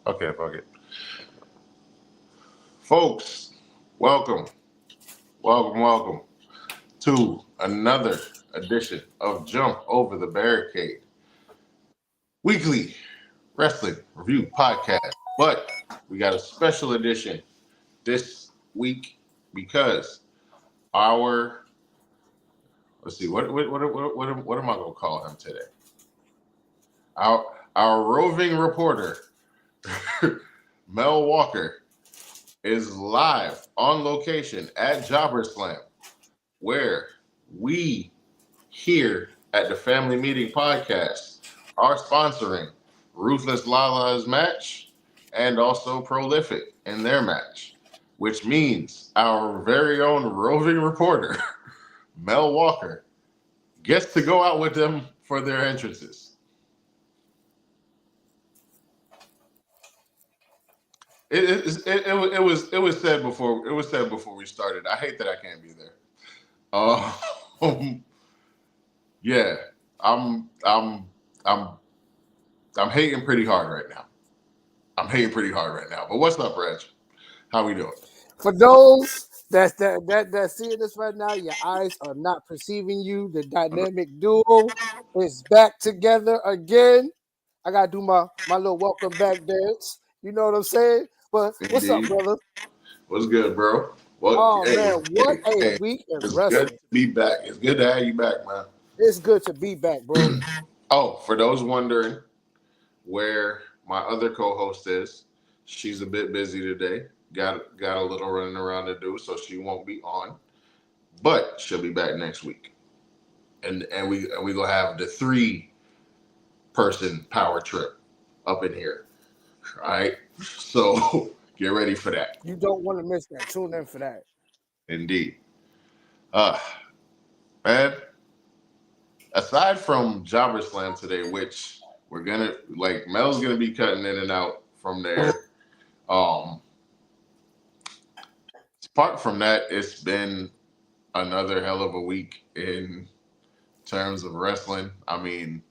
Okay, fuck it. Folks, welcome, welcome to another edition of Jump Over the Barricade weekly wrestling review podcast. But we got a special edition this week because our let's see what am I gonna call him today? Our roving reporter Mel Walker is live on location at Jobberslam, where we here at the Family Meeting Podcast are sponsoring Ruthless Lala's match and also Prolific in their match, which means our very own roving reporter, Mel Walker, gets to go out with them for their entrances. It was said before we started. I hate that I can't be there. Um, yeah, I'm I'm I'm I'm hating pretty hard right now. But what's up, Reg? How we doing? For those that seeing this right now, your eyes are not perceiving you. The dynamic duo is back together again. I gotta do my little welcome back dance. You know what I'm saying? But what's up, Indeed. brother? What's good, bro? Oh man, what a Hey, week in it's good wrestling. to be back. It's good to have you back, man. It's good to be back, bro. Oh, for those wondering where my other co-host is, she's a bit busy today. Got a little running around to do, so she won't be on. But she'll be back next week. And we gonna have the 3-person power trip up in here. All right. So get ready for that. You don't want to miss that. Tune in for that. Indeed. Uh man, aside from Jobberslam today, which we're gonna Mel's gonna be cutting in and out from there. Apart from that, it's been another hell of a week in terms of wrestling. I mean,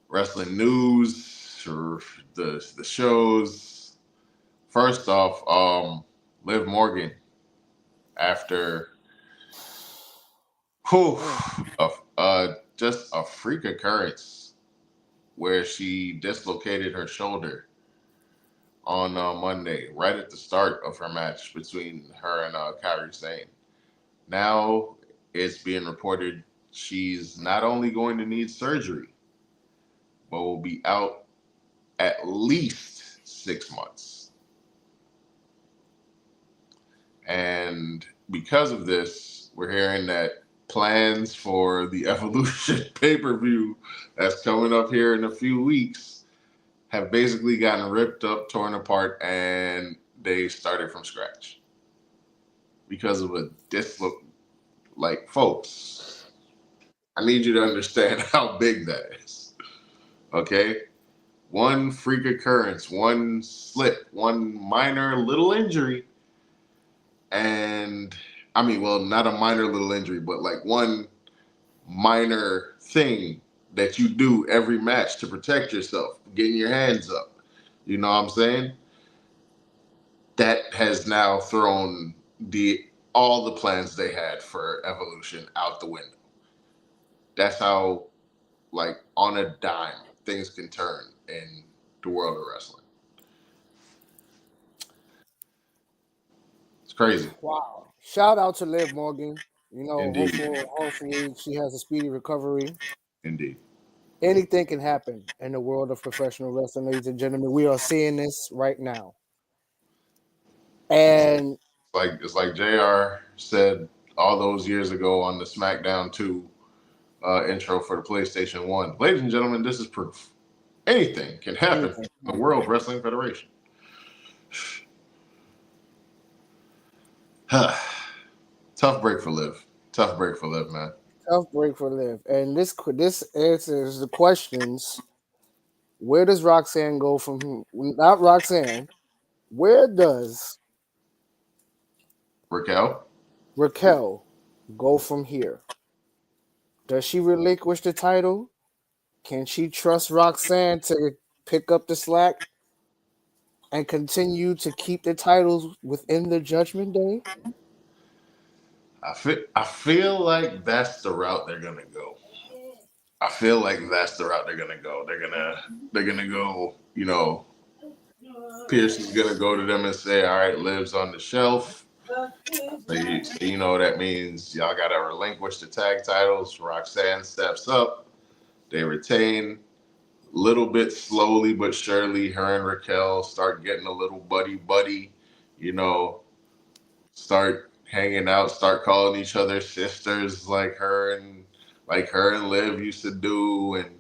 wrestling news or the shows. First off, Liv Morgan after just a freak occurrence where she dislocated her shoulder on Monday, right at the start of her match between her and Kairi Sane. Now it's being reported she's not only going to need surgery, but will be out at least 6 months. And because of this, we're hearing that plans for the Evolution pay-per-view that's coming up here in a few weeks have basically gotten ripped up, torn apart, and they started from scratch because of a folks, I need you to understand how big that is. Okay? One freak occurrence, one slip, one minor little injury, and I mean, well, not a minor little injury, but like one minor thing that you do every match to protect yourself, getting your hands up. You know what I'm saying? That has now thrown all the plans they had for Evolution out the window. That's how, on a dime, things can turn in the world of wrestling. It's crazy. Wow. Shout out to Liv Morgan. Indeed. Hopefully she has a speedy recovery. Indeed. Anything can happen in the world of professional wrestling, ladies and gentlemen. We are seeing this right now. And It's like JR said all those years ago on the SmackDown 2 intro for the PlayStation 1. Ladies and gentlemen, this is proof. Anything can happen in the World Wrestling Federation. Tough break for Liv, man. tough break for Liv. And this answers the questions. Where does Roxanne go from? Not Roxanne. Where does Raquel go from here? Does she relinquish the title? Can she trust Roxanne to pick up the slack? and continue to keep the titles within the Judgment Day? I feel like that's the route they're gonna go. I feel like that's the route they're gonna go. They're gonna go. Pierce is gonna go to them and say, "All right, Liv's on the shelf." So that means y'all gotta relinquish the tag titles. Roxanne steps up. They retain little bit slowly but surely. Her and Raquel start getting a little buddy buddy. You know, start hanging out, start calling each other sisters like her and Liv used to do, and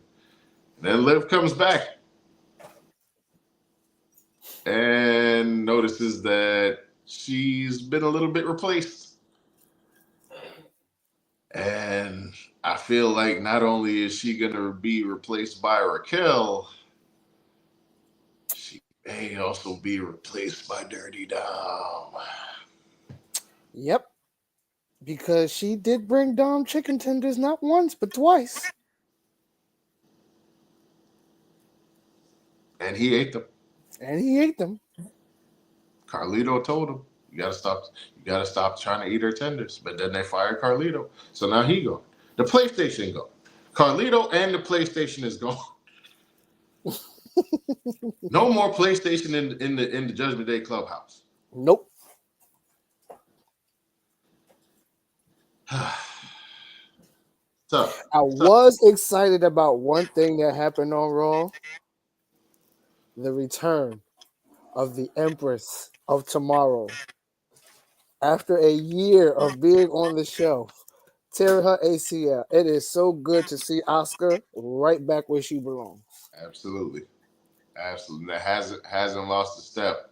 then Liv comes back and notices that she's been a little bit replaced. And I feel like not only is she gonna be replaced by Raquel, she may also be replaced by Dirty Dom. Yep, because she did bring Dom chicken tenders not once but twice, And he ate them. and he ate them. Carlito told him, you gotta stop trying to eat her tenders. But then they fired Carlito. So now he gone. The PlayStation gone. Carlito and the PlayStation is gone. No more PlayStation in the Judgment Day clubhouse. Nope. Tough. I was excited about one thing that happened on Raw: the return of the Empress of Tomorrow. After a year of being on the shelf, tearing her ACL, it is so good to see Oscar right back where she belongs. Absolutely. Absolutely. That hasn't lost a step.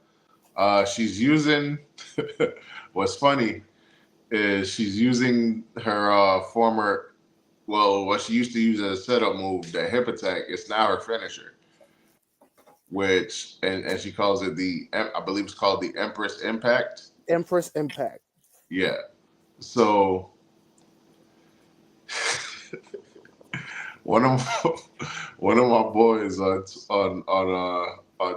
She's using what's funny is she's using her former, well, what she used to use as a setup move, the hip attack. It's now her finisher, which and she calls it I believe it's called the Empress Impact. Empress Impact. Yeah. So one of one of my boys on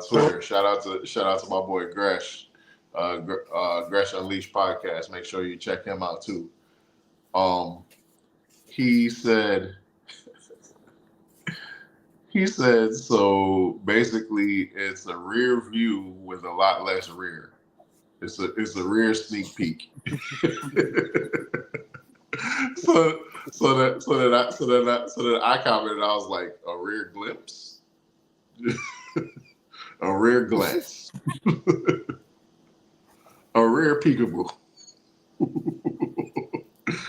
Twitter. Shout out to my boy Gresh, Gresh Unleashed podcast. Make sure you check him out too. Um, he said so. Basically, it's a rear view with a lot less rear. It's a rear sneak peek. so so that I commented. I was like, a rear glimpse, a rear glance, a rare peekaboo.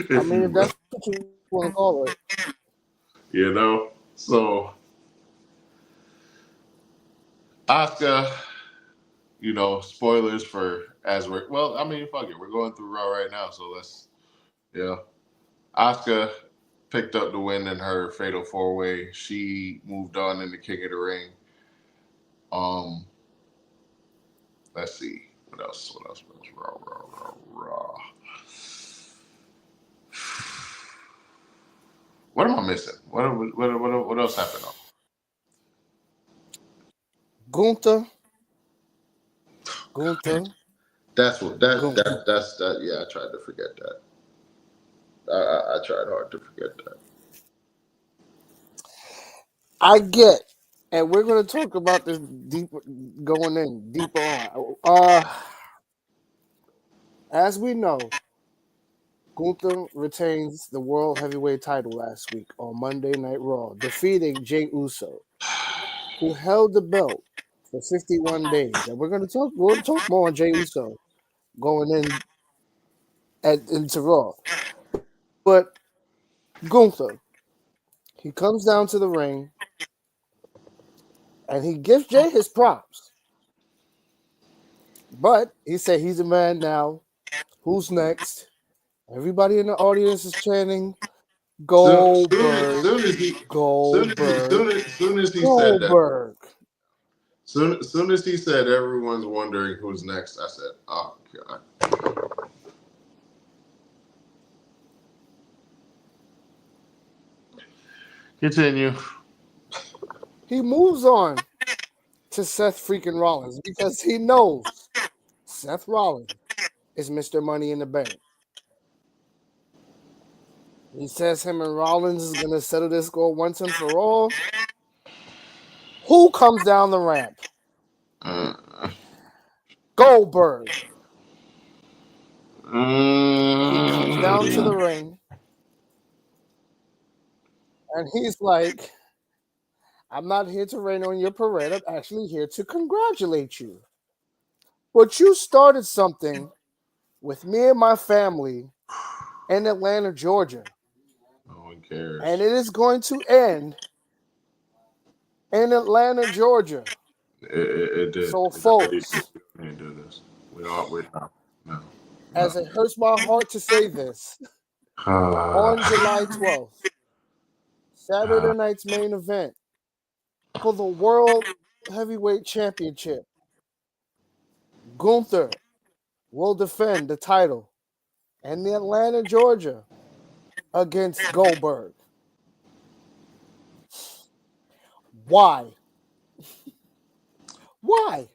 I mean, if that's what you want to call it. So Asuka, spoilers for as we're well, I mean, fuck it, we're going through Raw right now, so let's Asuka picked up the win in her fatal four way. She moved on in the King of the Ring. Um, let's see what else. Raw. What am I missing? What else happened? Gunther. That's what Gunther. that's that. Yeah, I tried to forget that. I tried hard to forget that. I get, and we're going to talk about this deeper, going in deeper on. As we know, Gunther retains the World Heavyweight title last week on Monday Night Raw, defeating Jey Uso, who held the belt for 51 days. And we're going to talk more on Jey Uso going into Raw. But Gunther, he comes down to the ring and he gives Jey his props. But he said he's a man now. Who's next? Everybody in the audience is chanting Goldberg. Soon as he said that, soon as he said everyone's wondering who's next, I said, oh god. Continue. He moves on to Seth freaking Rollins because he knows Seth Rollins is Mr. Money in the Bank. He says him and Rollins is going to settle this score once and for all. Who comes down the ramp? Goldberg. He comes down to the ring. And he's like, I'm not here to rain on your parade. I'm actually here to congratulate you. But you started something with me and my family in Atlanta, Georgia. No one cares. And it is going to end in Atlanta, Georgia. It did. So, We folks, didn't do this. We're not. No. as it hurts my heart to say this, on July 12th, Saturday night's main event for the World Heavyweight Championship, Gunther will defend the title in the Atlanta, Georgia against Goldberg. Why? Why?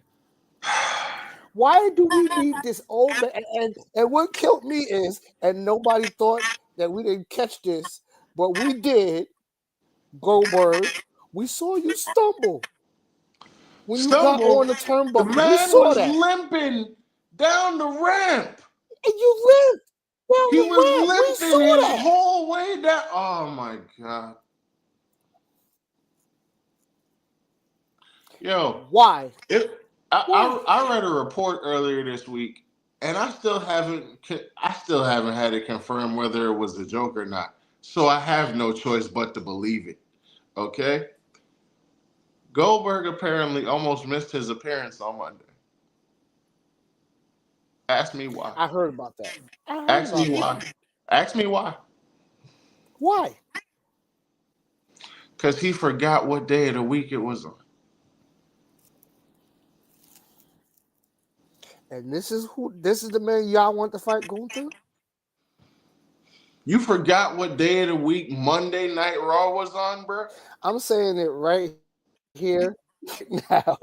Why do we need this old man? And what killed me is, and nobody thought that we didn't catch this, but we did, Goldberg. We saw you stumble when you got on the turnbuckle. The man we saw was that. limping down the ramp. And you limped down He the was ramp. We limping saw his that. whole way down. Oh my God. Yo, why? I read a report earlier this week, and I still haven't had it confirmed whether it was the joke or not. So I have no choice but to believe it. Okay. Goldberg apparently almost missed his appearance on Monday. Ask me why. I heard about that. Ask me why. Ask me why. Why? Because he forgot what day of the week it was on. And this is the man y'all want to fight Gunther? You forgot what day of the week Monday Night Raw was on, bro? I'm saying it right here, right now.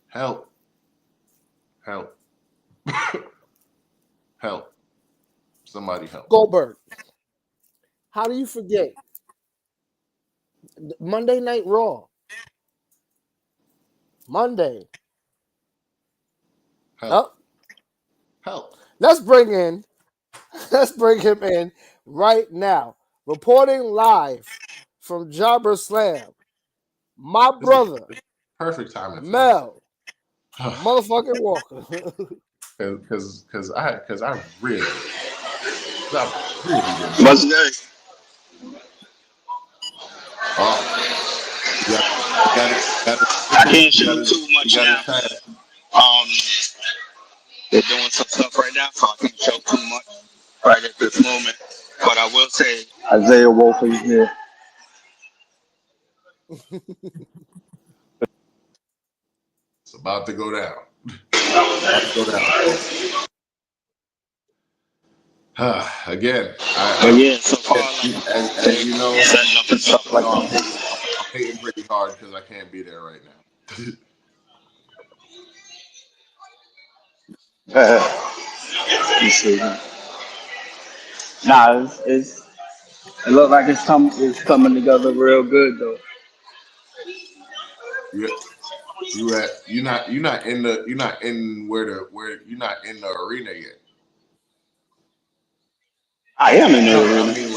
Help. Help. Somebody help. Goldberg. How do you forget? Monday Night Raw. Monday. Help. Oh. Help. Let's bring him in right now. Reporting live from Jobberslam. My brother. Perfect timing. Mel. Motherfucking Walker. Because I really didn't. What's good? I can't show too much now. They're doing some stuff right now, so I can't show too much right at this moment. But I will say, Isaiah Wolf is here. It's about to go down. Again, so far, as you know, setting up and stuff like that. I'm hating pretty hard because I can't be there right now. You see, nah, it looks like it's coming together real good though. You're not in the arena yet. I am in the I arena. mean,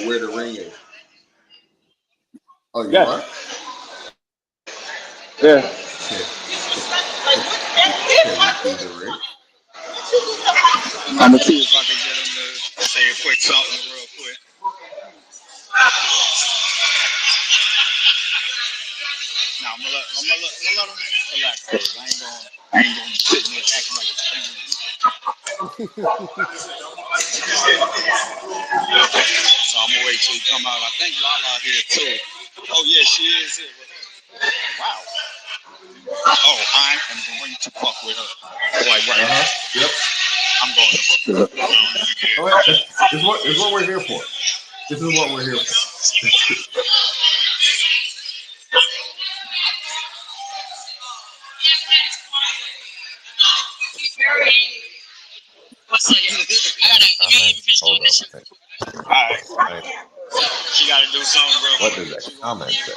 where the ring is. Oh, you Yes. are? Yeah. Can you see the ring? I'm gonna see if I can get him to say a quick something real quick. Now I'm gonna let him relax. I ain't gonna sit there acting like a fan. So I'm gonna wait till he come out. I think Lala here too. Oh yeah, she is here with her. Wow. Oh, I am going to fuck with her. Like right now. Yep. I'm going to fuck with her. It's what we're here for. This is what we're here for. Hold on a second. All right. Hey, She got to do something real what quick. does that comment say?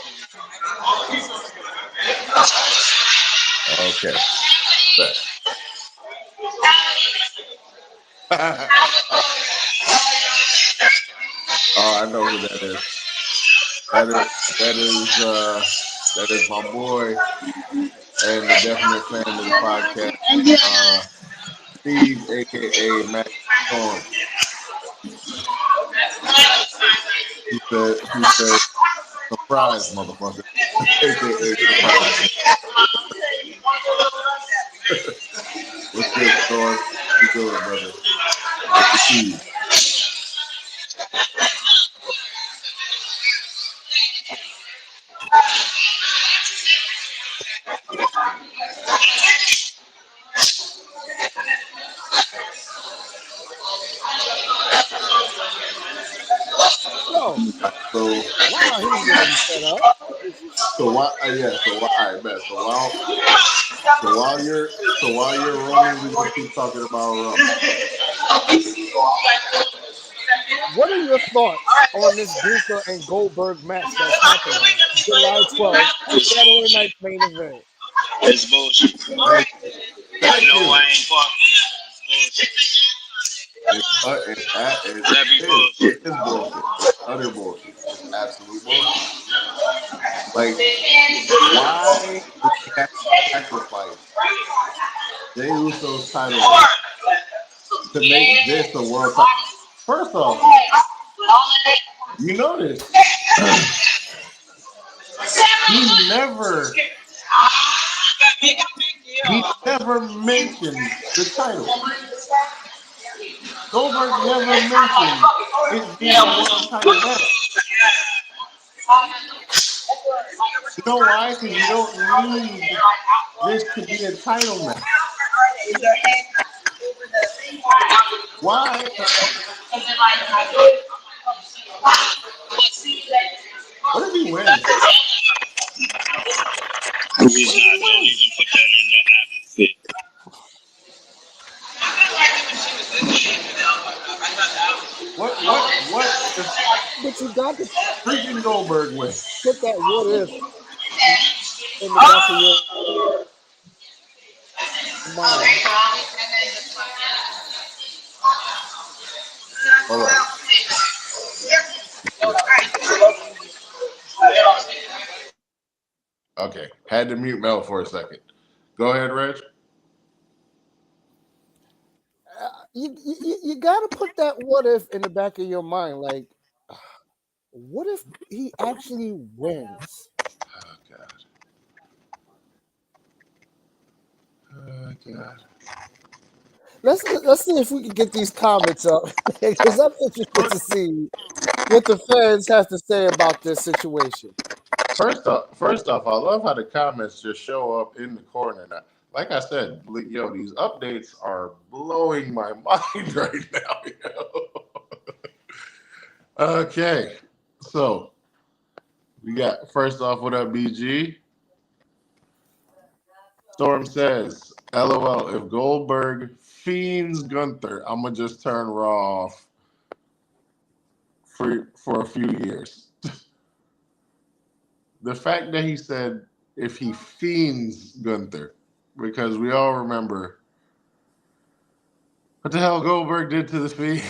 Okay. Bet. Oh, I know who that is. That is my boy and the definite fan of the podcast, Steve, aka Matt Storm. He said surprise, motherfucker, aka surprise. What's good, Storm? How you doing, brother? Good to see you. So, So wow, he's getting set up. so why yeah, so why all right, man. So while you're roaming, we're gonna keep talking about rum. What are your thoughts on this Gunther and Goldberg match that's happening July 12th, It's Saturday night bullshit. main event? It's bullshit. Thank You thank know I you. ain't part of it. It's bullshit. That be It bullshit. is bullshit. It's utter bullshit. It's absolute bullshit. Like, why do we have to sacrifice Jey Uso's title reign to make this a world title? First off, you notice he never he never mentioned the title. Goldberg never mentioned it being a world title match. You know why? Because you don't need this to be a title match. Why? What if he wins? He's What if not. he Don't wins? even put that in the atmosphere. What if But you got to freaking Goldberg wins? put that what if in the back of your mind. Hold on. Okay, had to mute Mel for a second. Go ahead, Reg. You got to put that what if in the back of your mind. Like, what if he actually wins? Oh God. Oh God. Let's see if we can get these comments up because I'm interested to see what the fans have to say about this situation. First off, I love how the comments just show up in the corner now. Like I said, yo, these updates are blowing my mind right now. Okay, so we got first off, what up, BG? Storm says, "LOL. If Goldberg fiends Gunther, I'm gonna just turn Raw off for a few years." The fact that he said if he fiends Gunther, because we all remember what the hell Goldberg did to the Fiend.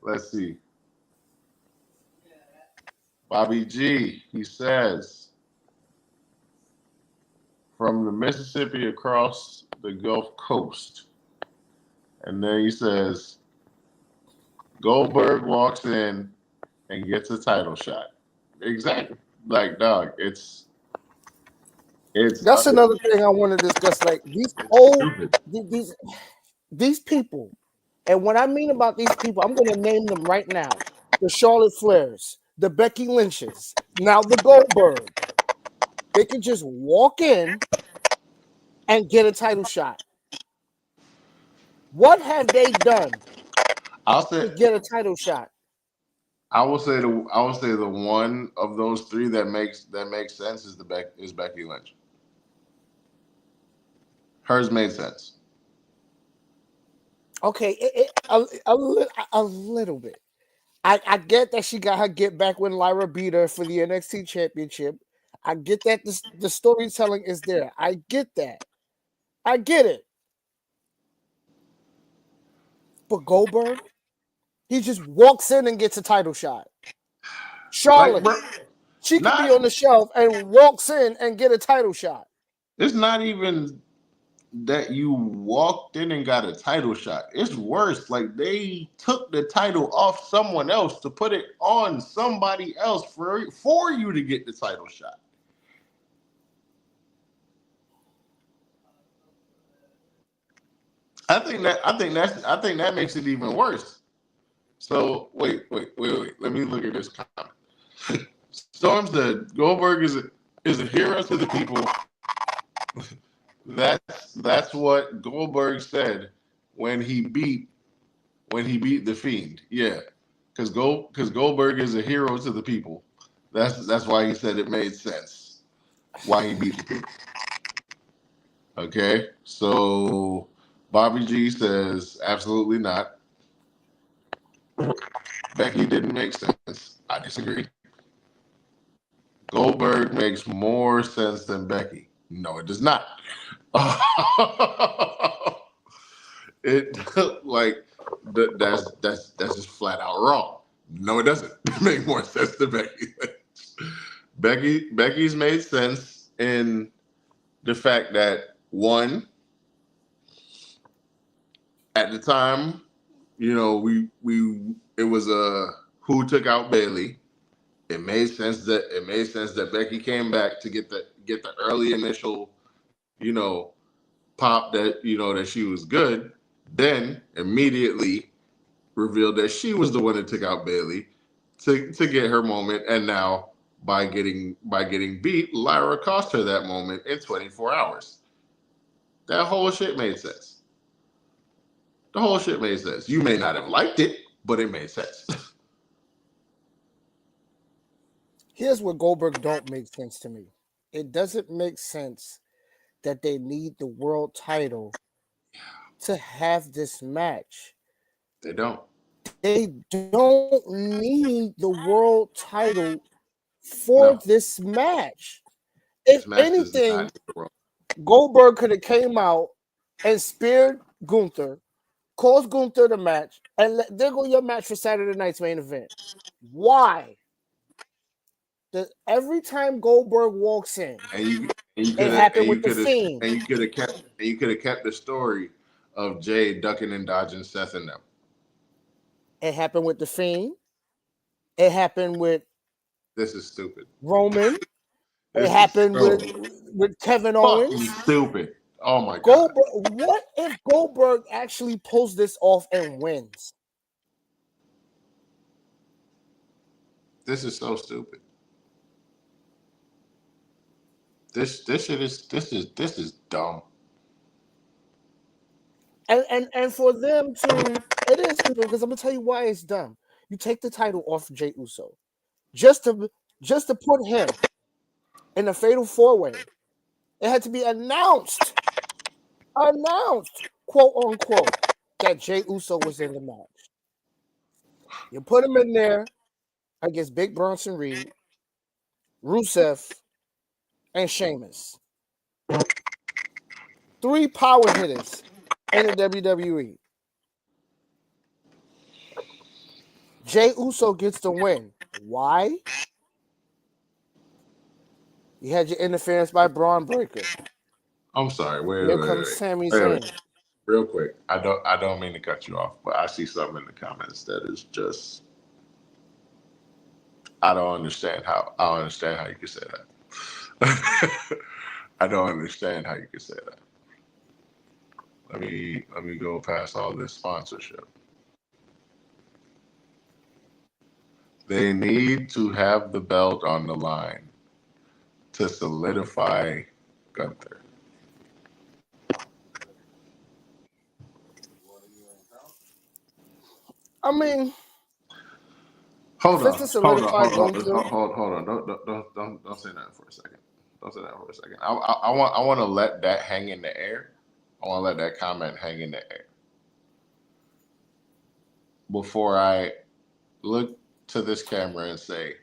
Let's see. Bobby G, he says, from the Mississippi across the Gulf Coast. And then he says, Goldberg walks in and gets a title shot. Exactly. Like, dog, it's That's another thing I want to discuss. Like stupid. these people, and what I mean about these people, I'm going to name them right now: the Charlotte Flairs, the Becky Lynches, now the Goldberg. They can just walk in and get a title shot. What have they done I'll to say get a title shot? I will say the one of those three that makes sense is Becky Lynch. Hers made sense. Okay, a little bit. I get that she got her get back when Lyra beat her for the NXT championship. I get that the storytelling is there. I get that. I get it. But Goldberg, he just walks in and gets a title shot. Like, Charlotte, bro, she could be on not the shelf and walks in and get a title shot. it's not even that you walked in and got a title shot. It's worse. Like they took the title off someone else to put it on somebody else for you to get the title shot. I think that makes it even worse. So wait. Let me look at this comment. Storm said Goldberg is a hero to the people. That's what Goldberg said when he beat the Fiend. Yeah, because Goldberg is a hero to the people. That's why he said it made sense why he beat the people. Okay, so Bobby G says absolutely not. Becky didn't make sense. I disagree. Goldberg makes more sense than Becky. No, it does not. It like that's just flat out wrong. No, it doesn't make more sense than Becky. Becky's made sense in the fact that one, at the time, we it was a who took out Bailey. It made sense that Becky came back to get the early initial, you know, pop that that she was good. Then immediately revealed that she was the one that took out Bailey to get her moment, and now by getting beat, Lyra cost her that moment in 24 hours. That whole shit made sense. The whole shit made sense. You may not have liked it, but it made sense. Here's where Goldberg don't make sense to me. It doesn't make sense that they need the world title to have this match. They don't. They don't need the world title for No, this match. this If match does not anything, need the world. Goldberg could have came out and speared Gunther, caused Gunther the match, and there go your match for Saturday night's main event. Why? Every time Goldberg walks in, And you it could have happened with the Fiend. you could have kept the story of Jay ducking and dodging Seth and them. It happened with the Fiend. It happened with This is stupid. Roman. It This is happened so with Kevin fucking Owens. stupid. Oh my god. Goldberg. What if Goldberg actually pulls this off and wins? This is so stupid. This is dumb. And for them to, it is stupid because I'm gonna tell you why it's dumb. You take the title off Jey Uso just to put him in a fatal 4-way. It had to be announced, quote unquote, that Jey Uso was in the match. You put him in there against Big Bronson Reed, Rusev, and Sheamus. 3 power hitters in the WWE. Jey Uso gets the win. Why? You had your interference by Braun Breaker. I'm sorry. Here comes Sami Wait. Zayn. Real quick. I don't mean to cut you off, but I see something in the comments that is just I don't understand how you can say that. I don't understand how you can say that. Let me go past all this sponsorship. They need to have the belt on the line to solidify Gunther. I mean, Hold if it's on, a hold on, solidified hold on, Gunther, hold on. Don't say that for a second. Don't say that for a second. I want to let that hang in the air. I want to let that comment hang in the air before I look to this camera and say,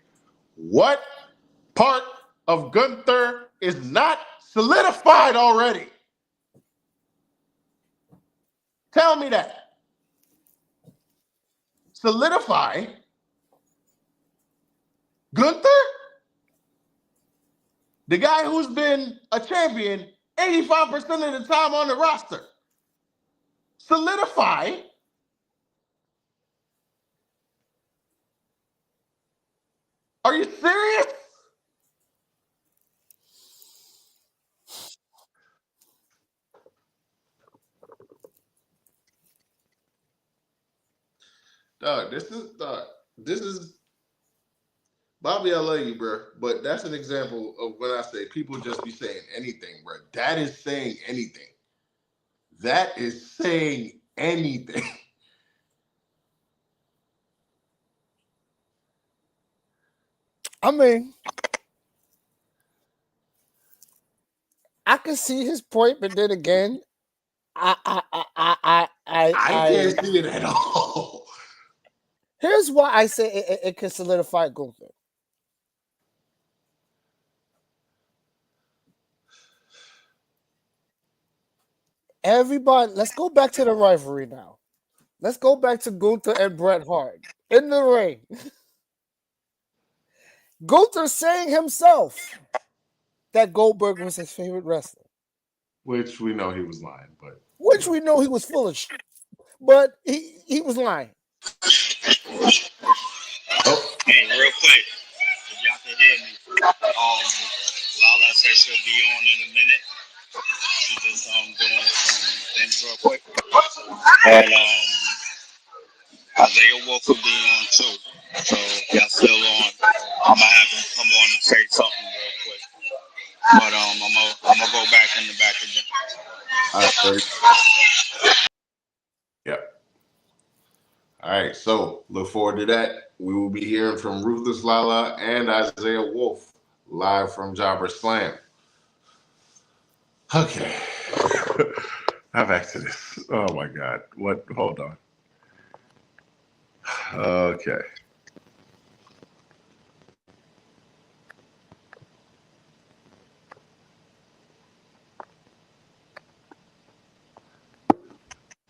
what part of Gunther is not solidified already? Tell me that. Solidify Gunther? The guy who's been a champion 85% of the time on the roster. Solidify? Are you serious? This is Bobby, I love you, bro. But that's an example of when I say people just be saying anything, bro. That is saying anything. That is saying anything. I mean, I can see his point, but then again, I can't see it at all. here's why I say it can solidify Gunther. Everybody, let's go back to the rivalry now. Let's go back to Gunther and Bret Hart in the ring. Gunther saying himself that Goldberg was his favorite wrestler, Which we know he was lying, but which we know he was full of shit, but he was lying. oh, Hey, real quick, if y'all can hear me, Lala said she'll be on in a minute. She just doing some things real quick. And Isaiah Wolf will be on too. So y'all still on. I'm gonna have him come on and say something real quick. But I'm gonna go back in the back again. all right, yeah. All right, so look forward to that. We will be hearing from Ruthless Lala and Isaiah Wolf live from Jobberslam. Okay. Now back to this. Oh my God. What? Hold on. Okay.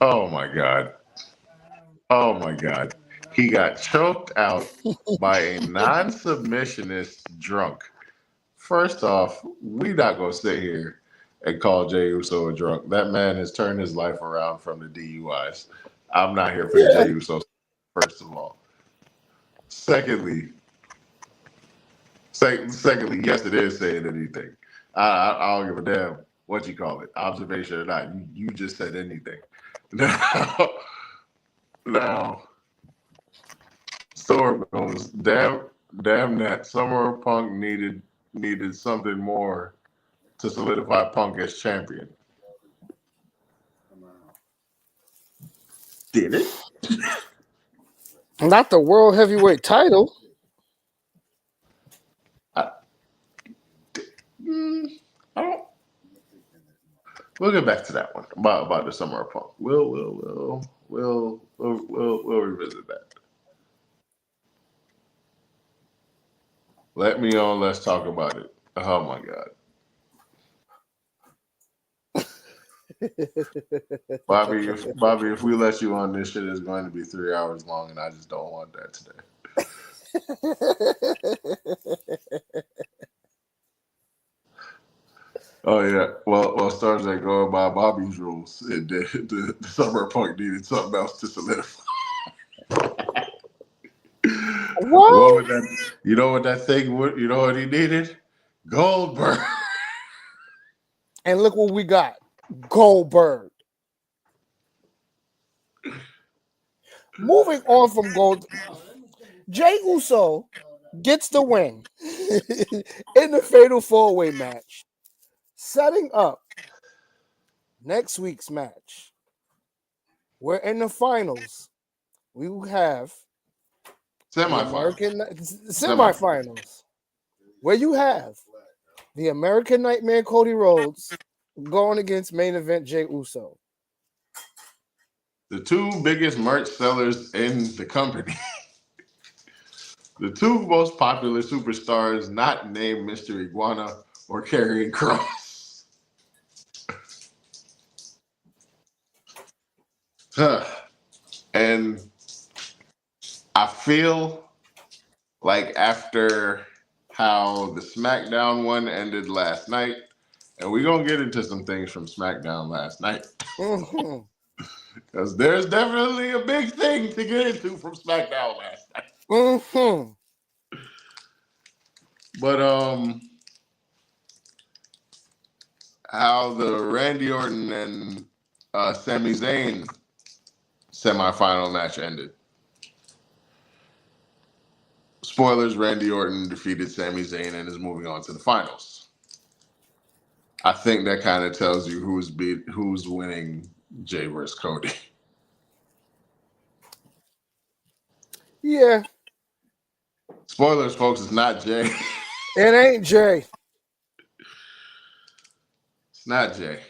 Oh my God. Oh my God. He got choked out by a non-submissionist drunk. First off, we not gonna sit here and call Jey Uso a drunk. That man has turned his life around from the DUIs. I'm not here for the Yeah, Jey Uso. First of all, secondly, secondly, yes, it is saying anything. I don't give a damn what you call it, observation or not. You just said anything. Now, now, Storm goes, damn that Summer Punk needed something more to solidify Punk as champion. Did it? not the world heavyweight title. I, mm, I don't. We'll get back to that one about the Summer Punk. We'll revisit that. Let me on. Let's talk about it. Oh my God, Bobby, if we let you on, this shit is going to be 3 hours long, and I just don't want that today. Oh yeah. Well, stars that going by Bobby's rules, the Summer Punk needed something else to solidify. What Well, would that? You know what that thing would? You know what he needed? Goldberg. and look what we got. Goldberg. Moving on from Gold, Jey Uso gets the win in the Fatal 4-Way match, setting up next week's match. We're in the finals. we have the Semifinals. American semifinals, where you have the American Nightmare Cody Rhodes going against main event Jey Uso. The two biggest merch sellers in the company. The two most popular superstars not named Mr. Iguana or Karrion Kross. And I feel like after how the SmackDown one ended last night, and we're going to get into some things from SmackDown last night. Mm-hmm. Because there's definitely a big thing to get into from SmackDown last night. Mm-hmm. But how the Randy Orton and Sami Zayn semifinal match ended. Spoilers: Randy Orton defeated Sami Zayn and is moving on to the finals. I think that kind of tells you who's winning Jey versus Cody. Yeah. Spoilers, folks, it's not Jey. It ain't Jey. It's not Jey.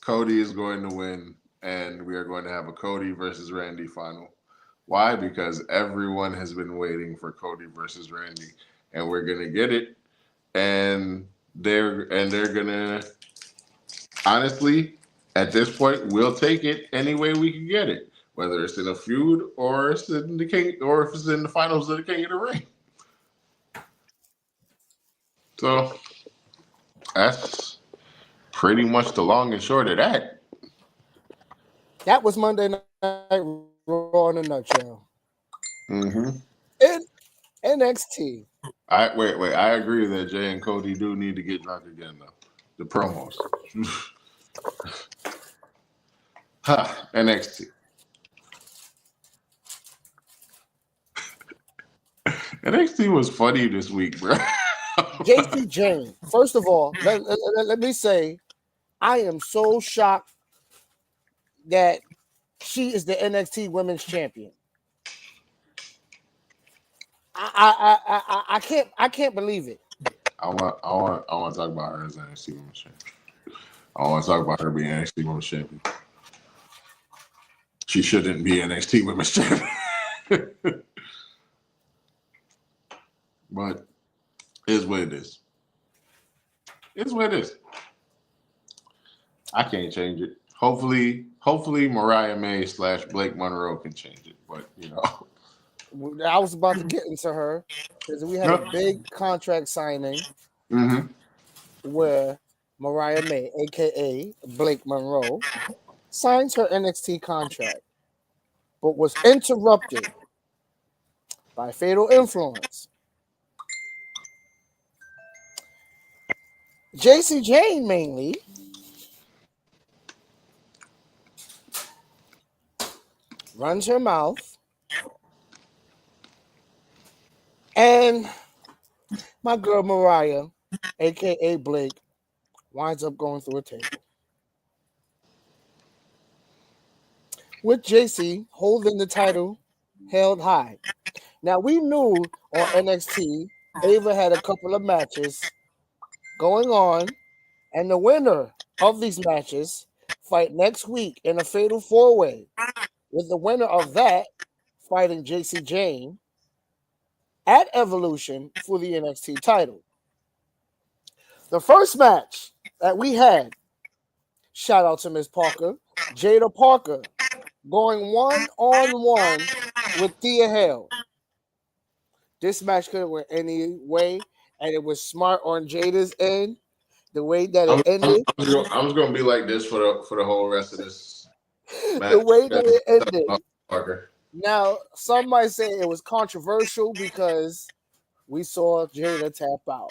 Cody is going to win, and we are going to have a Cody versus Randy final. Why? Because everyone has been waiting for Cody versus Randy, and we're gonna get it. And they're gonna, honestly, at this point, we'll take it any way we can get it, whether it's in a feud or it's in the king, or if it's in the finals of the King of the Ring. So that's pretty much the long and short of that. That was Monday Night Raw in a nutshell. Mm-hmm. In NXT. Wait. I agree that Jey and Cody do need to get drunk again, though. The promos. NXT. NXT was funny this week, bro. JC Jane. First of all, let me say, I am so shocked that she is the NXT Women's Champion. I can't believe it. I want to talk about her as NXT Women's Champion. I want to talk about her being NXT Women's Champion. She shouldn't be NXT Women's Champion. But it is what it is. It's what it is. I can't change it. Hopefully Mariah May / Blake Monroe can change it. But I was about to get into her because we had a big contract signing where Mariah May, aka Blake Monroe, signs her NXT contract, but was interrupted by Fatal Influence. JC Jane mainly runs her mouth, and my girl Mariah, aka Blake, winds up going through a table, with JC holding the title held high. Now, we knew on NXT, Ava had a couple of matches going on, and the winner of these matches fight next week in a fatal four-way, with the winner of that fighting JC Jane at Evolution for the NXT title. The first match that we had, shout out to Miss Parker, Jada Parker, going one-on-one with Thea Hale. This match could have went any way, and it was smart on Jada's end. The way that it ended. I'm just gonna be like this for the whole rest of this match. The way that it ended. Parker. Now, some might say it was controversial because we saw Jada tap out.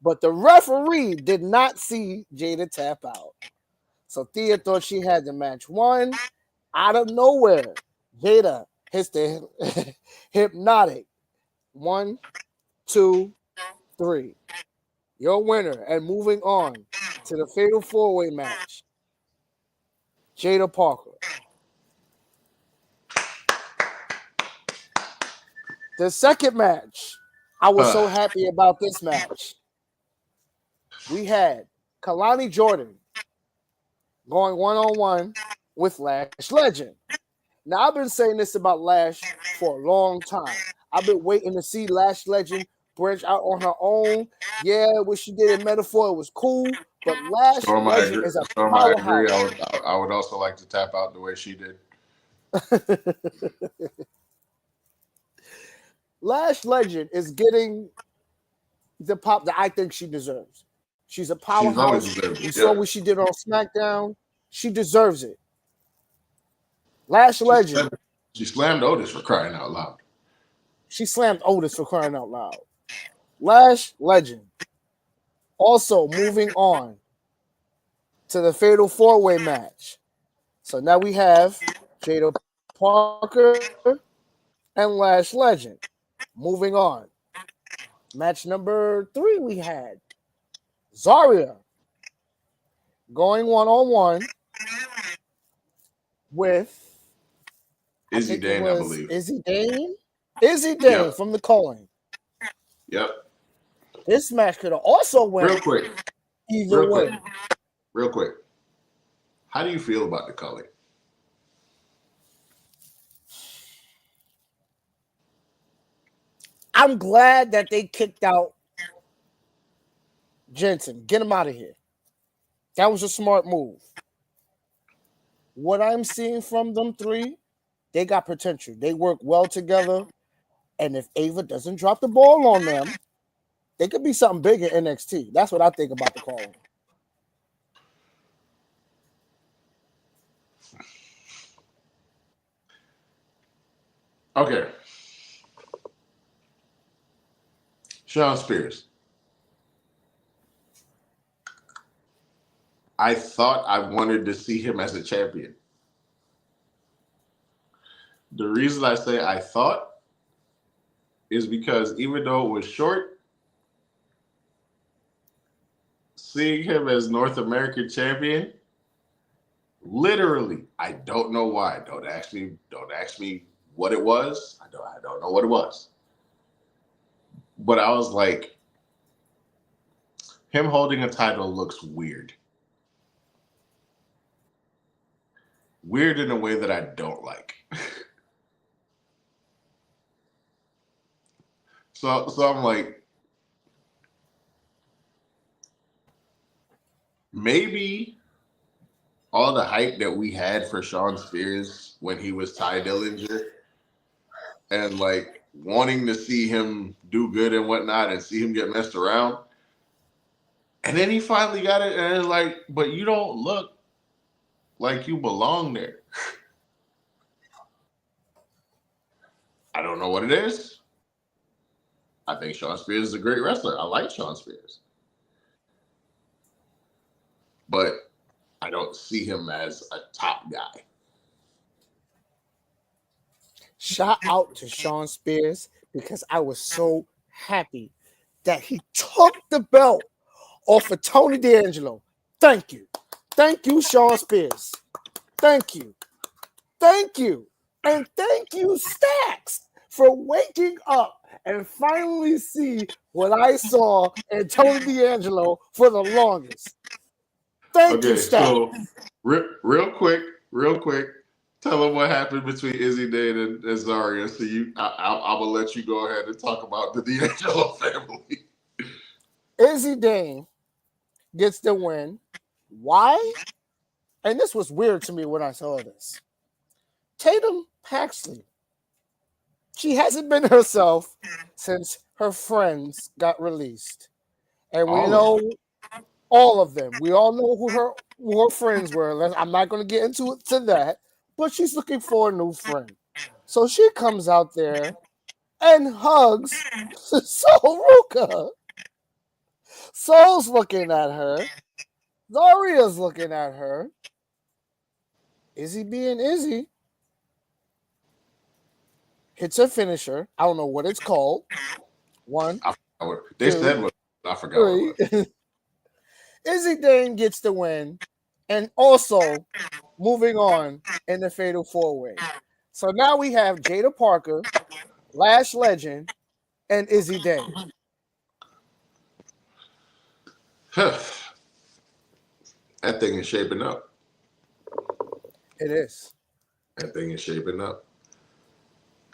But the referee did not see Jada tap out. So Thea thought she had the match won. Out of nowhere, Jada hits the hypnotic. 1, 2, 3. Your winner, and moving on to the fatal four-way match. Jada Parker The second match, I was so happy about this match. We had Kalani Jordan going one-on-one with Lash Legend. Now, I've been saying this about Lash for a long time. I've been waiting to see Lash Legend branch out on her own. Yeah, what she did in Metaphor was cool, but Lash Legend is a I agree. powerhouse. I would also like to tap out the way she did. Lash Legend is getting the pop that I think she deserves. She's a She's always powerhouse. deserved We it. saw Yeah. what she did on SmackDown. She deserves it. Lash Legend. She slammed Otis for crying out loud. She slammed Otis for crying out loud. Lash Legend. Also moving on to the Fatal 4-Way match. So now we have Jada Parker and Lash Legend. Moving on. Match number 3 we had Zarya going one-on-one with Izzy Dane, I believe. Izzy Dane? Izzy Dane from the Calling. Yep. This match could have also went real quick. either way. Real quick. How do you feel about the Calling? I'm glad that they kicked out Jensen. Get him out of here. That was a smart move. What I'm seeing from them three, they got potential. They work well together. And if Ava doesn't drop the ball on them, they could be something big in NXT. That's what I think about the Calling. Okay. Shawn Spears. I thought I wanted to see him as a champion. The reason I say I thought is because even though it was short, seeing him as North American champion, literally, I don't know why. Don't ask me what it was. I don't know what it was. But I was like, him holding a title looks weird. Weird in a way that I don't like. So I'm like, maybe all the hype that we had for Shawn Spears when he was Ty Dillinger and like wanting to see him do good and whatnot and see him get messed around. And then he finally got it and it's like, but you don't look like you belong there. I don't know what it is. I think Shawn Spears is a great wrestler. I like Shawn Spears. But I don't see him as a top guy. Shout out to Shawn Spears because I was so happy that he took the belt off of Tony D'Angelo. Thank you. Thank you, Shawn Spears. Thank you. Thank you. And thank you, Stacks, for waking up and finally see what I saw in Tony D'Angelo for the longest. Thank you, Stacks. So real quick, tell them what happened between Izzy Dane and Zarya. So I'm gonna let you go ahead and talk about the D'Angelo family. Izzy Dane gets the win. Why? And this was weird to me when I saw this. Tatum Paxley. She hasn't been herself since her friends got released. And we know all of them. We all know who her friends were. I'm not going to get into that, but she's looking for a new friend. So she comes out there and hugs Sol Ruka. Sol's looking at her. Zarya's looking at her. Izzy being Izzy. Hits a finisher. I don't know what it's called. One. They said what I forgot. What it was. Izzy Dane gets the win. And also moving on in the Fatal 4-Way. So now we have Jada Parker Lash Legend, and Izzy Dave. That thing is shaping up. It is. That thing is shaping up.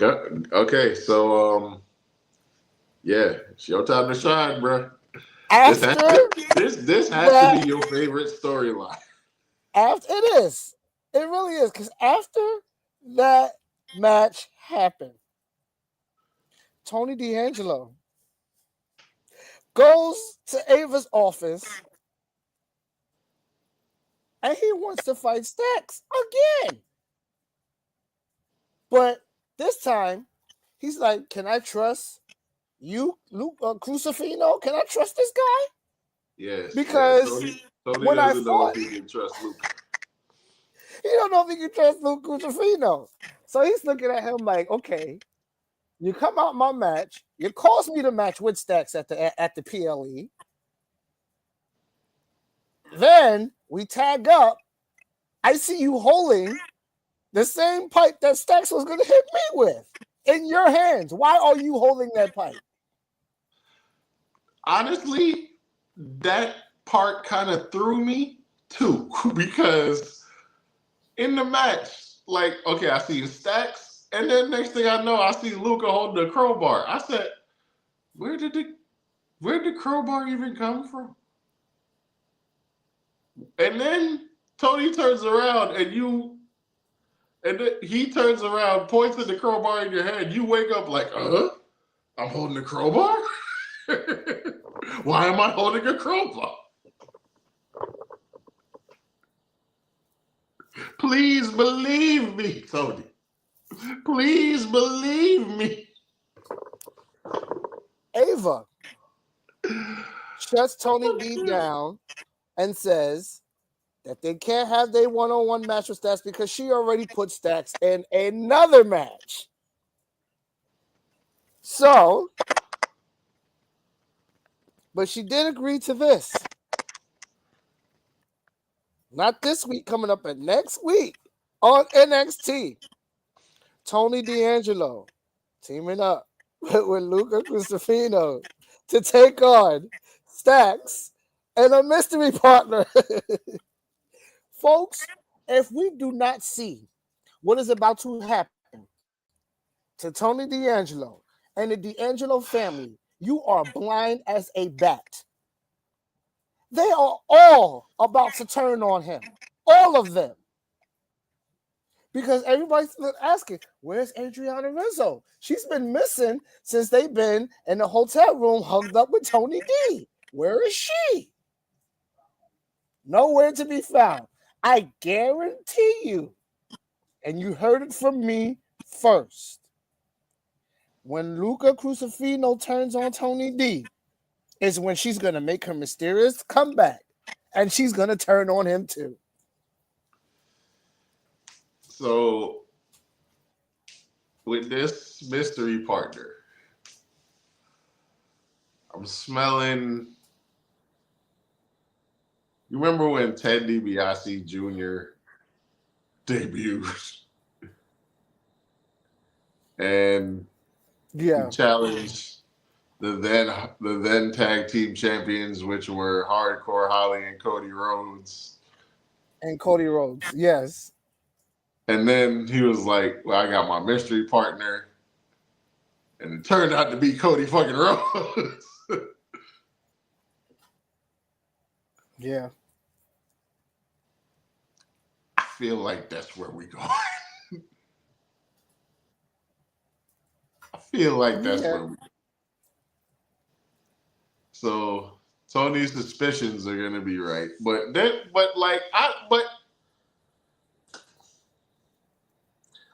Okay, so yeah, it's your time to shine, bro. This has After to, this has to that, be your favorite storyline. after it is. It really is. Because after that match happened, Tony D'Angelo goes to Ava's office and he wants to fight Stacks again. But this time, he's like, can I trust you, Luke Crucifino? Can I trust this guy? Yes, Because Tony when I doesn't know fought, if he can trust Luke. he don't know if he can trust Luke Crucifino. So he's looking at him like, okay, you come out my match, you caused me to match with Stacks at the PLE. Then we tag up. I see you holding the same pipe that Stacks was going to hit me with in your hands. Why are you holding that pipe? Honestly, that part kind of threw me too, because in the match, like, okay, I see Stacks, and then next thing I know, I see Luca holding the crowbar. I said, where did the crowbar even come from? And then Tony turns around and then he turns around, points at the crowbar in your hand. You wake up like, I'm holding the crowbar? Why am I holding a crowbar? Please believe me, Tony. Please believe me. Ava shuts Tony D down and says that they can't have their one-on-one match with Stacks because she already put Stacks in another match. So, but she did agree to this. Not this week, coming up, but next week on NXT. Tony D'Angelo teaming up with Luca Cristofino to take on Stacks and a mystery partner. Folks, if we do not see what is about to happen to Tony D'Angelo and the D'Angelo family, you are blind as a bat. They are all about to turn on him. All of them. Because everybody's asking, where's Adriana Rizzo? She's been missing since they've been in the hotel room hugged up with Tony D. Where is she? Nowhere to be found. I guarantee you, and you heard it from me first, when Luca Crucifino turns on Tony D, is when she's going to make her mysterious comeback, and she's going to turn on him too. So, with this mystery partner, I'm smelling. You remember when Ted DiBiase Jr. debuted and he challenged the then tag team champions, which were Hardcore Holly and Cody Rhodes. And Cody Rhodes, yes. And then he was like, well, I got my mystery partner. And it turned out to be Cody fucking Rhodes. Yeah. I feel like that's where we go. I feel like that's where we go. So Tony's suspicions are gonna be right. But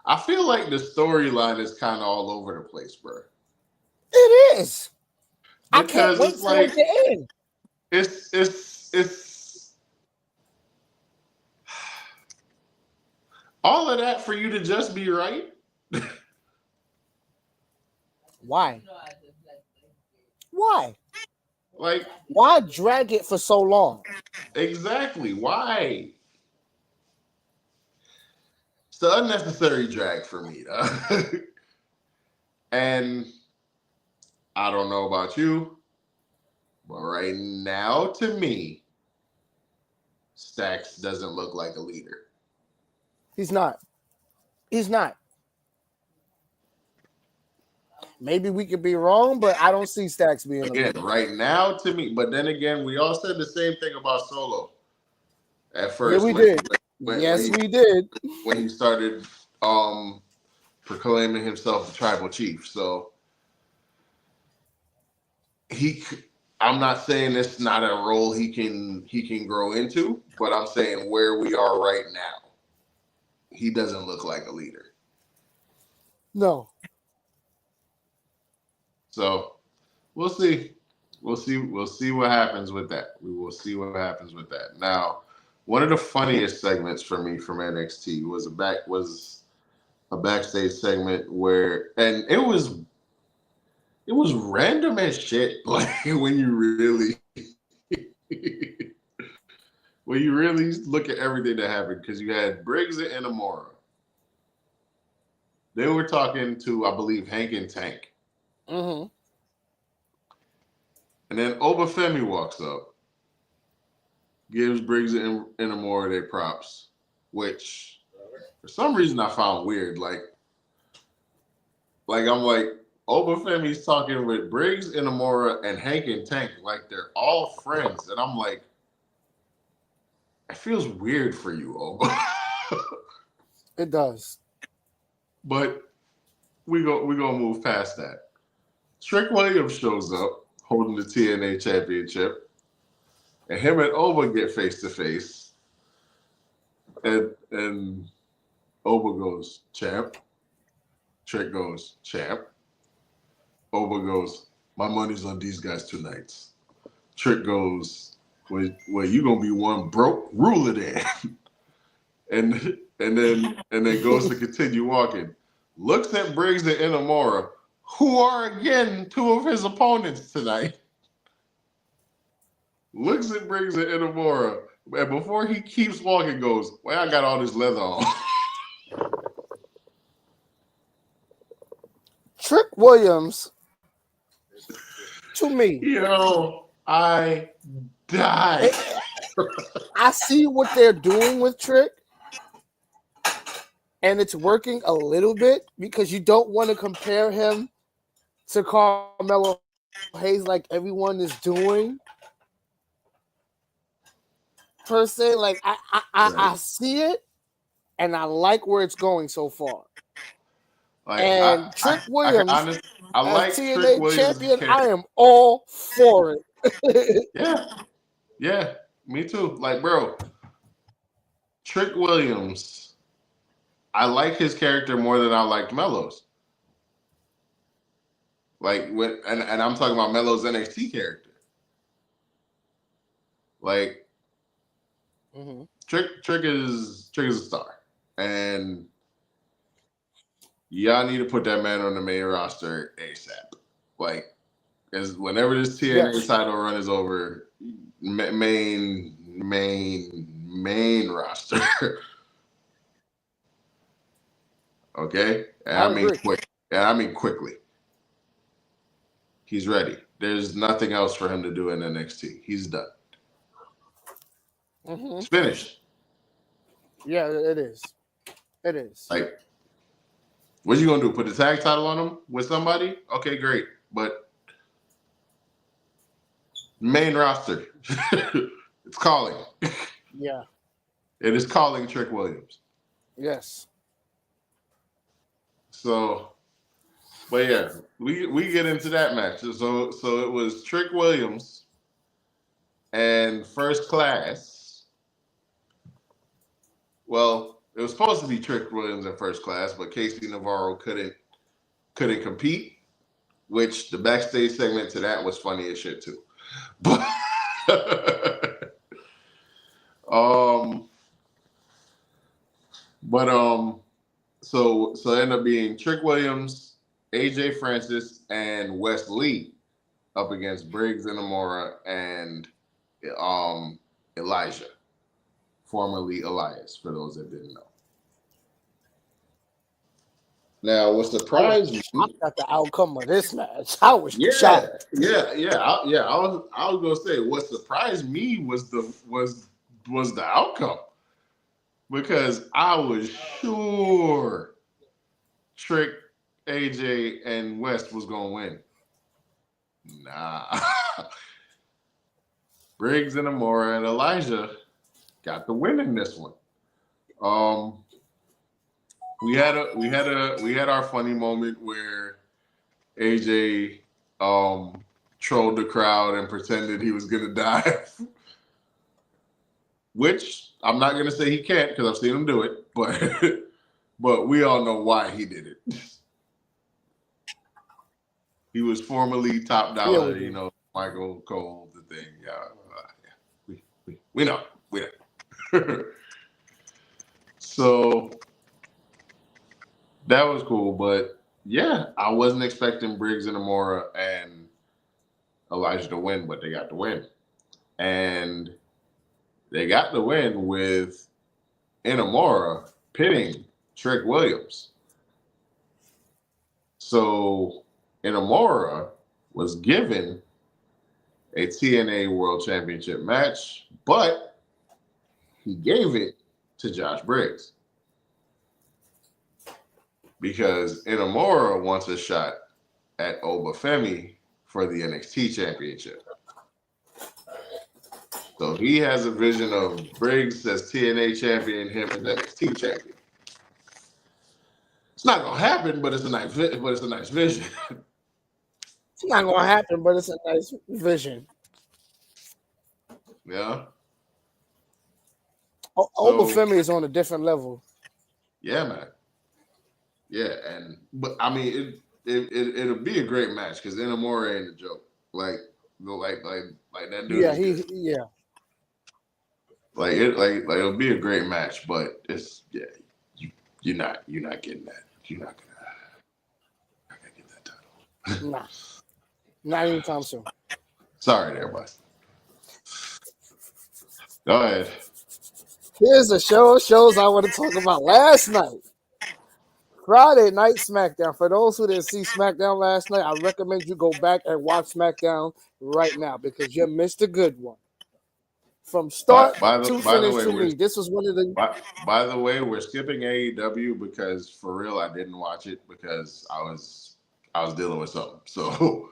I feel like the storyline is kind of all over the place, bro. It is. Because I can't wait for it to end. It's all of that for you to just be right. Why? Why? Like, why drag it for so long? Exactly. Why? It's the unnecessary drag for me. And I don't know about you, but right now, to me, Stacks doesn't look like a leader. He's not. He's not. Maybe we could be wrong, but I don't see Stacks being a Again, leader. right now, to me, but then again, we all said the same thing about Solo at Yeah, first. we did. When Yes, we did. when he started proclaiming himself the tribal chief. So I'm not saying it's not a role he can grow into, but I'm saying where we are right now, he doesn't look like a leader. No. So we'll see. We'll see what happens with that. We will see what happens with that. Now, one of the funniest segments for me from NXT was a backstage segment where, and it was random as shit. Like when you really look at everything that happened, because you had Briggs and Inamura. They were talking to, I believe, Hank and Tank. Mm-hmm. And then Obafemi walks up, gives Briggs and Inamura their props, which for some reason I found weird. Like I'm like, Obafemi's talking with Briggs, Inamura, and Hank and Tank like they're all friends. And I'm like, it feels weird for you, Oba. It does. But we're gonna move past that. Trick Williams shows up holding the TNA championship, and him and Oba get face to face. And Oba goes, champ. Trick goes, champ. Oba goes, my money's on these guys tonight. Trick goes, well, you gonna be one broke ruler then. and then goes to continue walking. Looks at Briggs and Inamura, who are again two of his opponents tonight. Looks at Briggs and Inamura, and before he keeps walking, goes, well, I got all this leather on. Trick Williams, to me, Yo, I died. I see what they're doing with Trick, and it's working a little bit because you don't want to compare him to Carmelo Hayes like everyone is doing. Per se, like I see it, and I like where it's going so far. Like And Trick Williams, I as like Trick TNA Williams' champion, character. I am all for it. Yeah, me too. Like, bro, Trick Williams, I like his character more than I liked Melo's. Like and I'm talking about Melo's NXT character. Like Mm-hmm. Trick is a star, and y'all need to put that man on the main roster ASAP. Like, as whenever this TNA title run is over, main roster. Okay, and I mean quick. And I mean quickly. He's ready. There's nothing else for him to do in NXT. He's done. Mm-hmm. It's finished. Yeah, it is. It is. Like, what you gonna do? Put the tag title on him with somebody? Okay, great. But main roster, it's calling. Yeah. It is calling Trick Williams. Yes. So, but yeah, we get into that match. So it was Trick Williams and First Class. Well, it was supposed to be Trick Williams and First Class, but Casey Navarro couldn't compete. Which the backstage segment to that was funny as shit too. But so it ended up being Trick Williams, AJ Francis, and Wes Lee up against Briggs and Amora and Elijah, formerly Elias, for those that didn't know. Now, what I was surprised me? shocked at the outcome of this match. I was Yeah, shocked. I was gonna say what surprised me was the outcome because I was sure Trick, AJ, and West was gonna win. Nah, Briggs and Amora and Elijah got the win in this one. Um, we had our funny moment where AJ trolled the crowd and pretended he was gonna die, which I'm not gonna say he can't because I've seen him do it, but we all know why he did it. He was formerly top Yeah, we dollar, do. Michael Cole, the thing. Yeah, we know, we know. So that was cool, but yeah, I wasn't expecting Briggs and Amora and Elijah to win, but they got the win. And they got the win with Inamura pitting Trick Williams. So Inamura was given a TNA World Championship match, but he gave it to Josh Briggs because Inamura wants a shot at Obafemi for the NXT Championship. So he has a vision of Briggs as TNA champion, him as NXT champion. It's not gonna happen, but it's a nice vision. It's not gonna happen, but it's a nice vision. Yeah. So Obafemi is on a different level. yeah, man. Yeah, but I mean it'll be a great match because Inamura ain't a joke. Like that dude Yeah, is good. Like it'll be a great match, but it's you're not getting that. You're not gonna get that title. Nah, not anytime soon. Sorry there, boss. Go ahead. Here's a shows I want to talk about last night. Friday Night SmackDown. For those who didn't see SmackDown last night, I recommend you go back and watch SmackDown right now because you missed a good one. From start to By the finish way, for me, this was one of the. by the way, we're skipping AEW because for real, I didn't watch it because I was dealing with something. So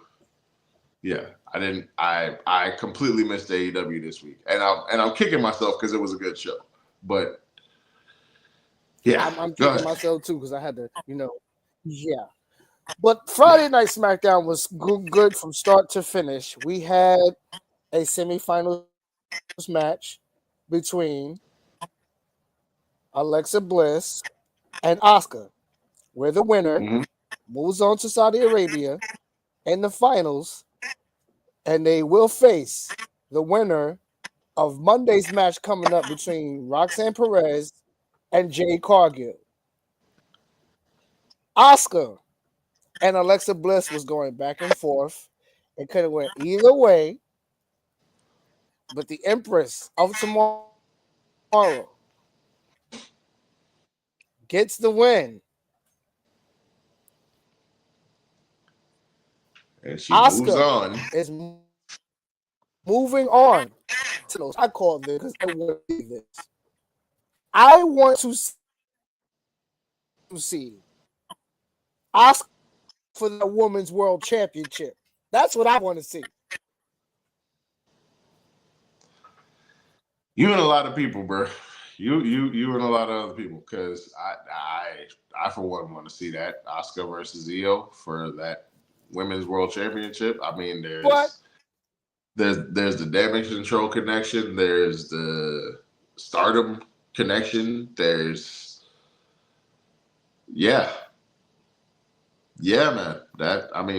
yeah, I didn't. I completely missed AEW this week, and I'm kicking myself because it was a good show. But yeah, I'm kicking myself too because I had to, yeah. But Friday Night SmackDown was good from start to finish. We had a semifinals match between Alexa Bliss and Asuka, where the winner moves on to Saudi Arabia in the finals, and they will face the winner of Monday's match coming up between Roxanne Perez and Jade Cargill. Asuka and Alexa Bliss was going back and forth. It could have went either way, but the Empress of Tomorrow gets the win. and she moves on. Is moving on. I call this because I want to see this. I want to see Asuka for the Women's World Championship. That's what I want to see. You and a lot of people, bro. You and a lot of other people, because I for one want to see that Asuka versus Io for that Women's World Championship. I mean, there's the Damage Control connection. There's the Stardom connection. There's yeah, man.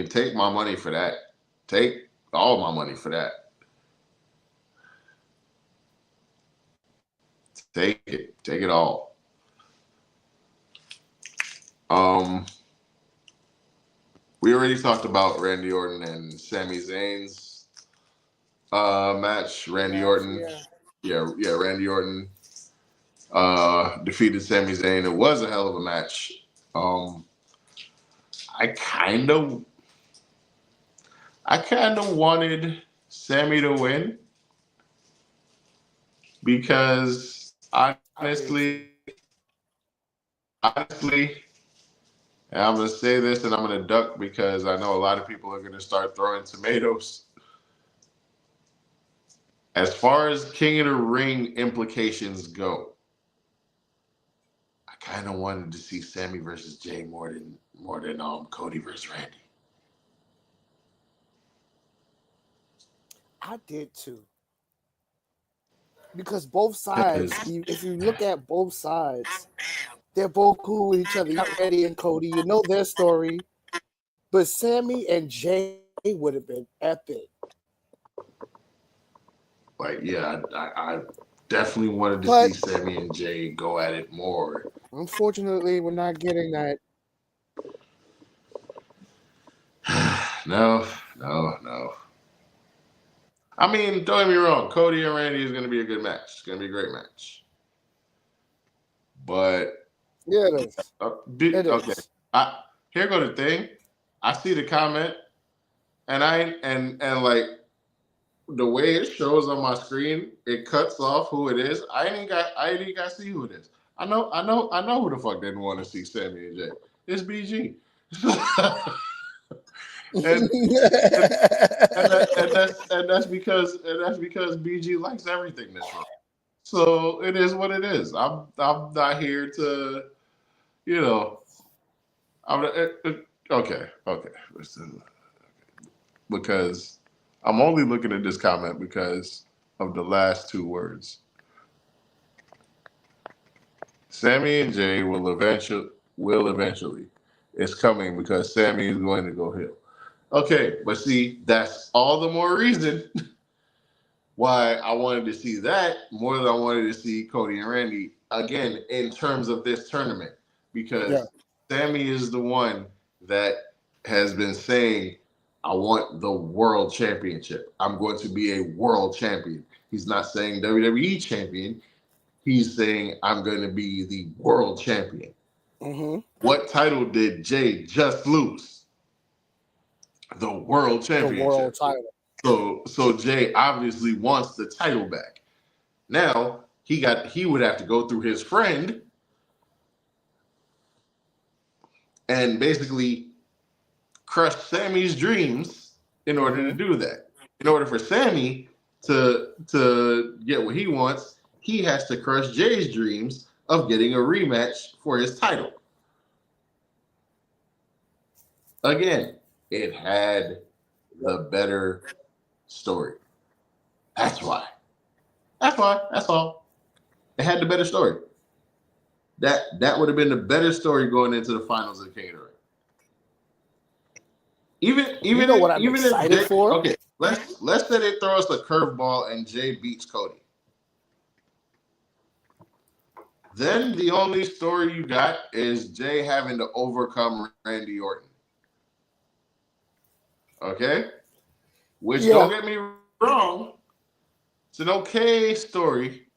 Take my money for that. Take all my money for that. Take it all. We already talked about Randy Orton and Sami Zayn's match. Randy Orton defeated Sami Zayn. It was a hell of a match. I kind of wanted Sammy to win because I did too. honestly, and I'm gonna say this and I'm gonna duck because I know a lot of people are gonna start throwing tomatoes. As far as King of the Ring implications go, I kind of wanted to see Sammy versus Jay more than Cody versus Randy. I did too. Because both Because sides, if you look at both sides, they're both cool with each other. You got Randy and Cody, you know their story. But Sammy and Jay would have been epic. like, yeah, I definitely wanted to But see Sammy and Jay go at it more. unfortunately, we're not getting that. No, no, no. I mean, don't get me wrong. Cody and Randy is going to be a good match. It's going to be a great match. But Yeah, it is. It okay, is. here go the thing. I see the comment, and like the way it shows on my screen, it cuts off who it is. I ain't even got to see who it is. I know who the fuck didn't want to see Sammy and Jay. It's BG. and that's because BG likes everything that's wrong. So it is what it is. I'm not here to, you know. I'm okay. Because I'm only looking at this comment because of the last two words. Sammy and Jay will eventually. It's coming because Sammy is going to go heel. Okay, but see, that's all the more reason why I wanted to see that more than I wanted to see Cody and Randy again in terms of this tournament because Sammy is the one that has been saying, I want the world championship. I'm going to be a world champion. He's not saying WWE champion. He's saying, I'm going to be the world champion. Mm-hmm. What title did Jay just lose? The world championship. The world title. So Jay obviously wants the title back. Now he would have to go through his friend and basically crush Sammy's dreams in order to do that. In order for Sammy to get what he wants, he has to crush Jay's dreams of getting a rematch for his title. Again, it had the better story. That's why. That's why. That's all. It had the better story. That would have been the better story going into the finals of King of the Ring. Even you know what I'm excited Jay, for? okay, let's say they throw us a curveball and Jay beats Cody. Then the only story you got is Jay having to overcome Randy Orton. Okay? Which don't get me wrong, it's an okay story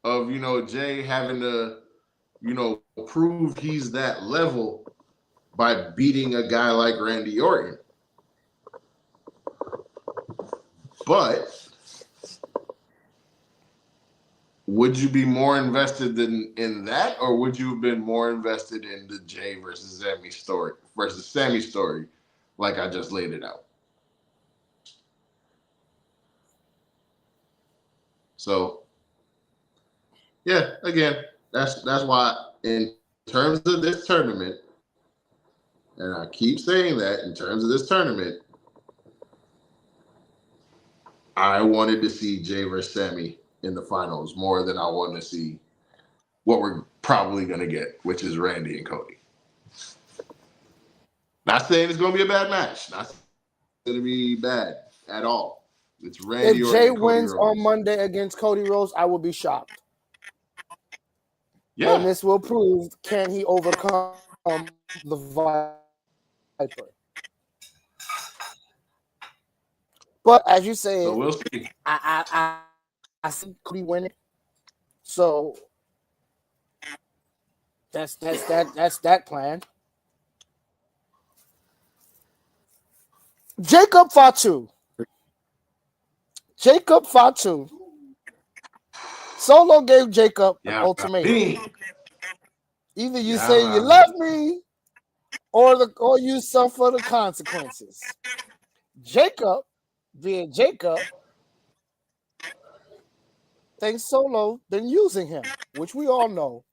of Jay having to prove he's that level by beating a guy like Randy Orton. But would you be more invested in that, or would you have been more invested in the Jay versus Sammy story, like I just laid it out? So, yeah, again, that's why in terms of this tournament, and I keep saying that in terms of this tournament, I wanted to see Jay versus Sammy in the finals more than I wanted to see what we're probably going to get, which is Randy and Cody. Not saying it's going to be a bad match. Not going to be bad at all. It's Randy If Jay Orton and Cody wins Rhodes. on Monday against Cody Rhodes, I will be shocked. Yeah. And this will prove, can he overcome the Viper? But as you said, so we'll see. I see Cody winning. So that's that plan. Jacob Fatu. Solo gave Jacob an ultimatum. Either you say you love me, or you suffer the consequences. Jacob, being Jacob, thinks Solo been using him, which we all know.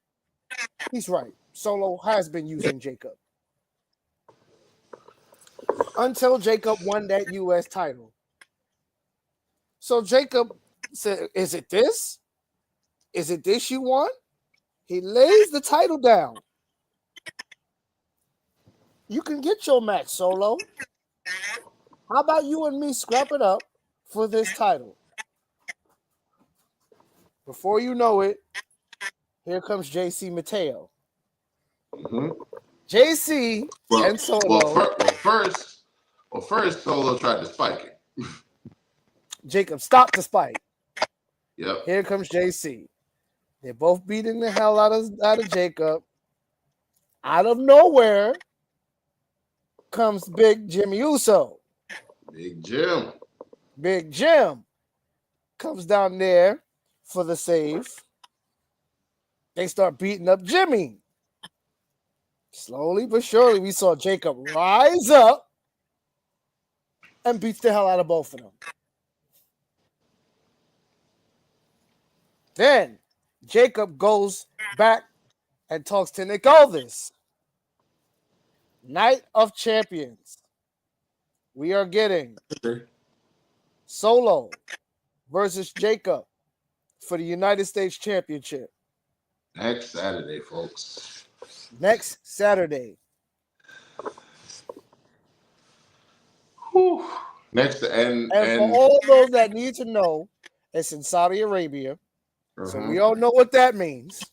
He's right. Solo has been using Jacob. Until Jacob won that U.S. title. So Jacob said, is it this? Is it this you want? He lays the title down. You can get your match, Solo. How about you and me scrap it up for this title? Before you know it, here comes JC Mateo. Mm-hmm. JC and Solo. First, Solo tried to spike it. Jacob stopped the spike. Yep. Here comes JC. They're both beating the hell out of Jacob. Out of nowhere comes Big Jimmy Uso. Big Jim comes down there for the save. They start beating up Jimmy. Slowly but surely, we saw Jacob rise up and beats the hell out of both of them. Then Jacob goes back and talks to Nick Aldis. Night of Champions. We are getting Solo versus Jacob for the United States Championship. Next Saturday, folks. Next Saturday. Whew. Next and for all those that need to know, it's in Saudi Arabia. So we all know what that means.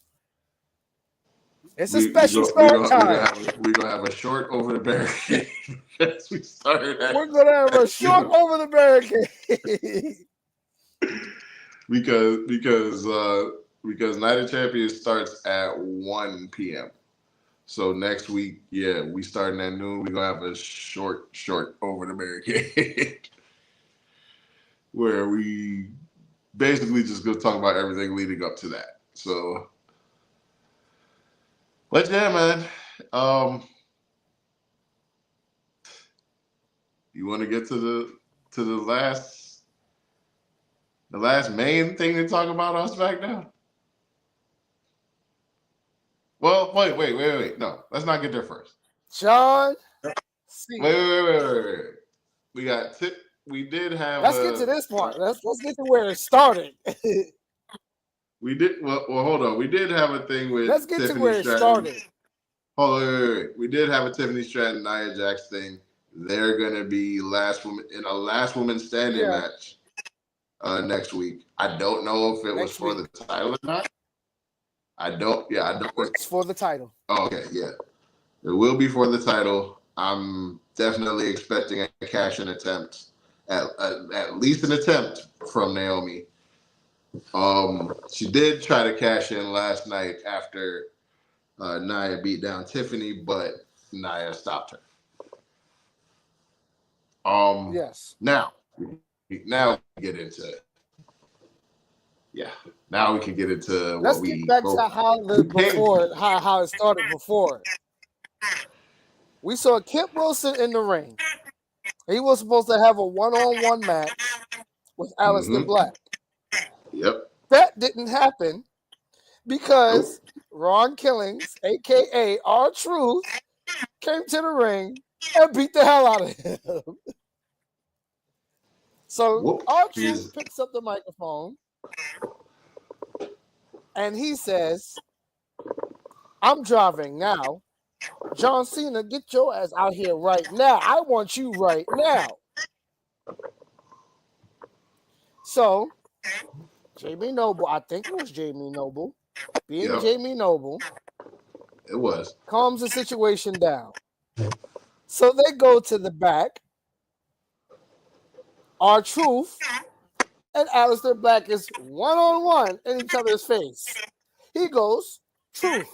It's a special start time. We're going to have a short over the barricade. We're going to have a short over the barricade. because Night of Champions starts at 1 p.m. So next week, we starting at noon. We're going to have a short over the barricade where we basically just going to talk about everything leading up to that. So, but yeah, man. You want to get to the last main thing to talk about on SmackDown? Well, wait. No, let's not get there first. John Cena. Wait. We got we did have. Let's get to this part. Let's get to where it started. We did. Well, hold on. We did have a thing with. Let's get Tiffany to where Stratton. It started. Hold on, wait. We did have a Tiffany Stratton, Nia Jax thing. They're gonna be in a last woman standing match next week. I don't know if it was for the title or not. I don't. It's for the title. Oh, okay, yeah. It will be for the title. I'm definitely expecting a cash-in attempt, at least an attempt from Naomi. She did try to cash in last night after Nia beat down Tiffany, but Nia stopped her. Yes. Now we get into it. Yeah. Now we can get into Let's get back to how it started before. We saw Kip Wilson in the ring. He was supposed to have a one-on-one match with Aleister Black. Yep. That didn't happen because Ron Killings, aka R-Truth, came to the ring and beat the hell out of him. So R-Truth picks up the microphone and he says, I'm driving now. John Cena, get your ass out here right now. I want you right now. So, Jamie Noble, I think it was Jamie Noble, Jamie Noble, it was, calms the situation down. So they go to the back. R-Truth and Aleister Black is one-on-one in each other's face. He goes, Truth,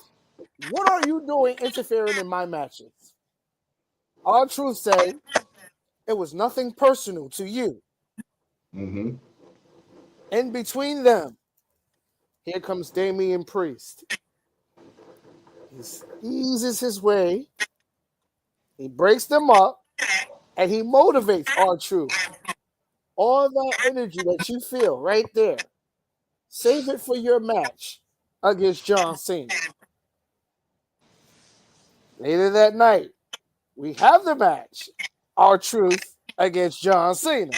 what are you doing interfering in my matches? R-Truth said, It was nothing personal to you. Mm-hmm. In between them, here comes Damian Priest. He eases his way, he breaks them up, and he motivates R-Truth. All that energy that you feel right there, save it for your match against John Cena. Later that night, we have the match, R-Truth against John Cena.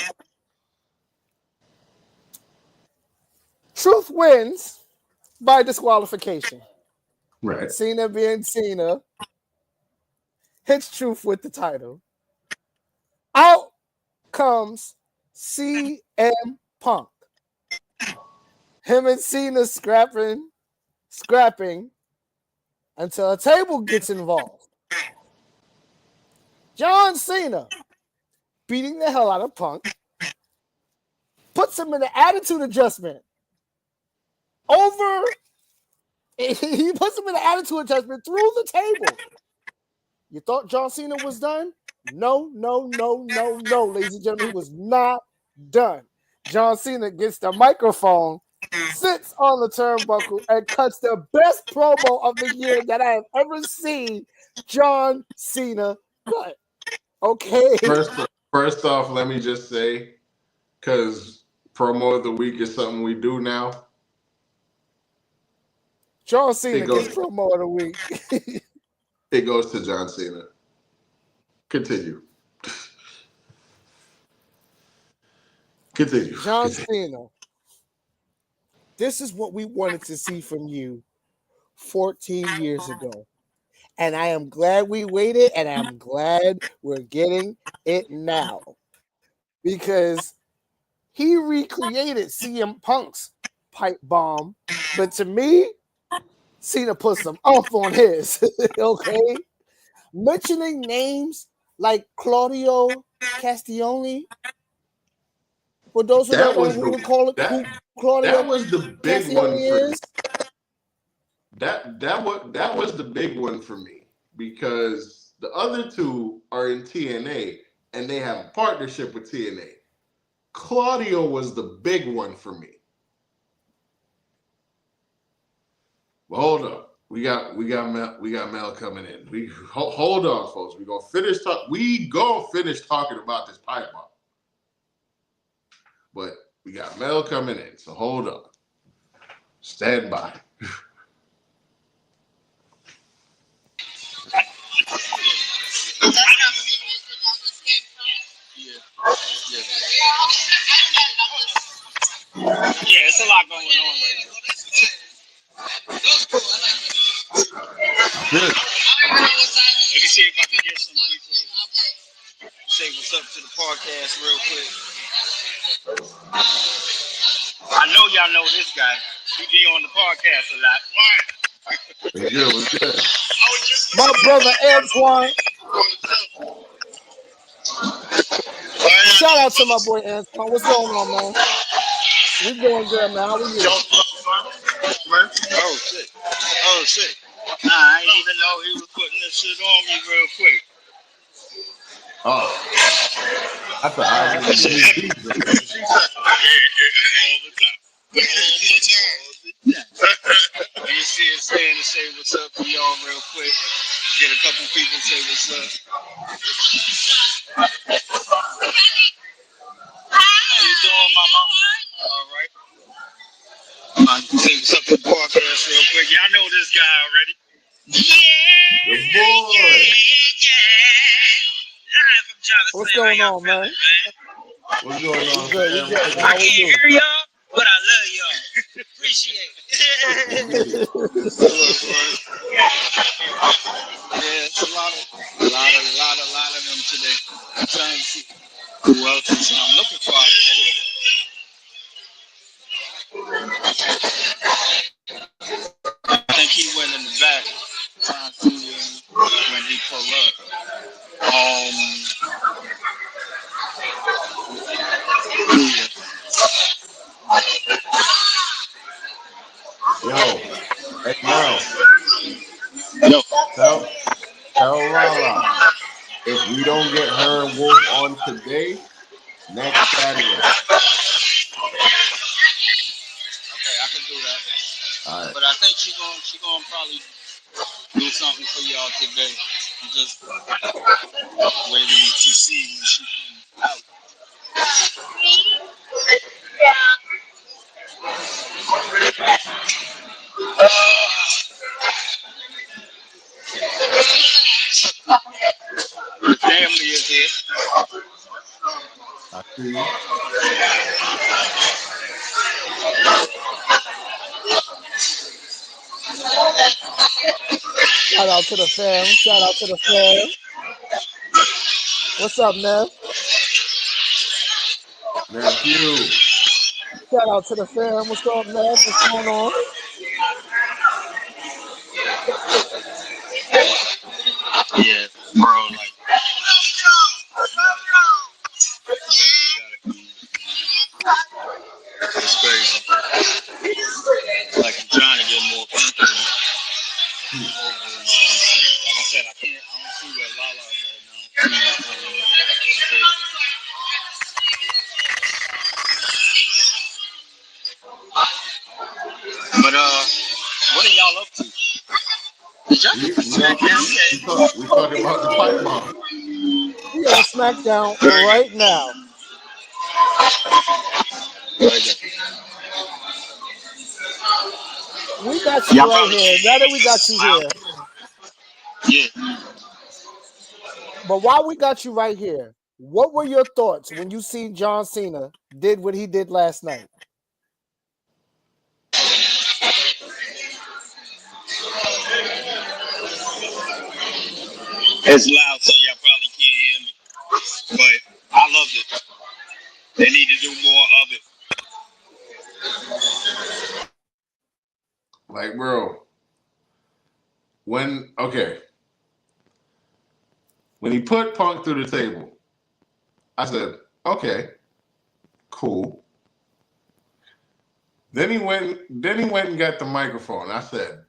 Truth wins by disqualification. Right. Cena being Cena hits Truth with the title. Out comes CM Punk. Him and Cena scrapping until a table gets involved. John Cena beating the hell out of Punk, puts him in an attitude adjustment. He puts him in an attitude adjustment through the table. You thought John Cena was done? No, ladies and gentlemen, he was not done. John Cena gets the microphone, sits on the turnbuckle, and cuts the best promo of the year that I have ever seen John Cena cut. Okay. First off, let me just say, because promo of the week is something we do now. John Cena gets promo of the week. It goes to John Cena. Continue. John Cena. This is what we wanted to see from you 14 years ago. And I am glad we waited, and I'm glad we're getting it now. Because he recreated CM Punk's pipe bomb. But to me, Cena put some oomph on his. Okay? Mentioning names like Claudio Castiglione. For those who don't know who to call it, who Claudio that was the big Castiglione one for is. That was the big one for me, because the other two are in TNA and they have a partnership with TNA. Claudio was the big one for me. But hold up. We got Mel coming in. Hold on, folks. We gonna finish talking about this pipe bomb. But we got Mel coming in, so hold on. Stand by. Yeah, it's a lot going on right now. Good. Let me see if I can get some people say what's up to the podcast real quick. I know y'all know this guy. He be on the podcast a lot. What's good? My brother Antoine. Shout out to my boy Antoine. What's going on, man? We doing good, man. How are you? Oh shit. Nah, I didn't even know he was putting this shit on me real quick. Oh. I thought I was all the time. Let me see if Stan to say what's up to y'all real quick. Get a couple people to say what's up. How you doing, mama? All right. I'm gonna say what's up to the podcast real quick. Y'all know this guy already. The boy. Live from Jobberslam. What's going on, man? What's going on, good. I can't hear y'all, but I love y'all. Appreciate it. Yeah, it's a lot of them today. I'm trying to see who else is I'm looking for. I think he went in the back trying to see when he pull up. Yo, hey Mel. Yo. Tell Lala If we don't get her and Wolf on today, next Saturday. Okay, I can do that. All right. But I think she gonna probably do something for y'all today. I'm just waiting to see when she comes out. The family is here. I see. Shout out to the fam. Shout out to the fam. What's up, Nev? Nephew. Shout out to the fam. What's up, Nev? What's going on? Yeah, bro. Like, it's crazy. Like, I'm trying to get more people over. Like I said, I don't see where Lala is at now. But what are y'all up to? Did y'all get the We on SmackDown yet? we talking about the pipe bomb. We on SmackDown right now. We got you Y'all right probably here. can't Now hear that me we because got it's you here. loud. Yeah. But while we got you right here, what were your thoughts when you seen John Cena did what he did last night? It's loud, so y'all probably can't hear me. But I loved it. They need to do more of it. Like, bro, when when he put Punk through the table, I said, okay, cool. Then he went and got the microphone. I said,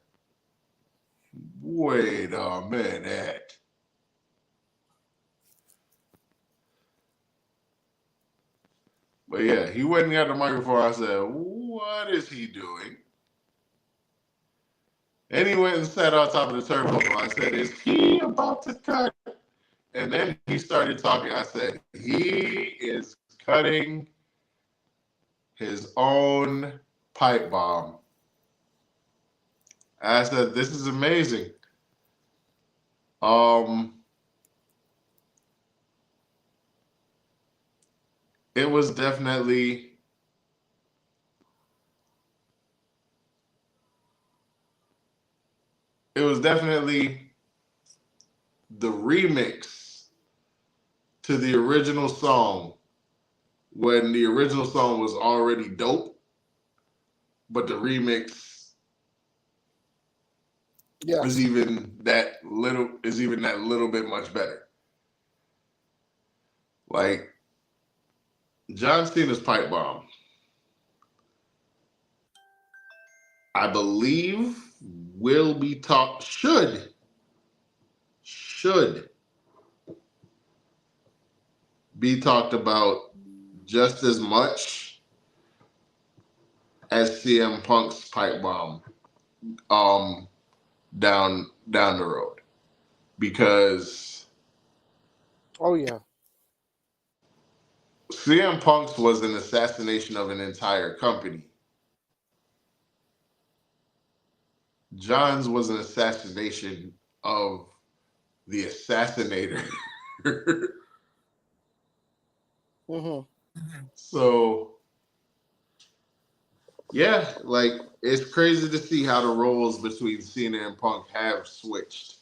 wait a minute. But yeah, he went and got the microphone. I said, what is he doing? And he went and sat on top of the turnbuckle. I said, is he about to cut? And then he started talking. I said, he is cutting his own pipe bomb. I said, this is amazing. Um, it was definitely the remix to the original song when the original song was already dope, but the remix Yeah. is even that little bit much better. Like John Cena's pipe bomb, I believe will be talked should be talked about just as much as CM Punk's pipe bomb um down the road, because Oh yeah. CM Punk's was an assassination of an entire company. John's was an assassination of the assassinator. Mm-hmm. So yeah, like it's crazy to see how the roles between Cena and Punk have switched.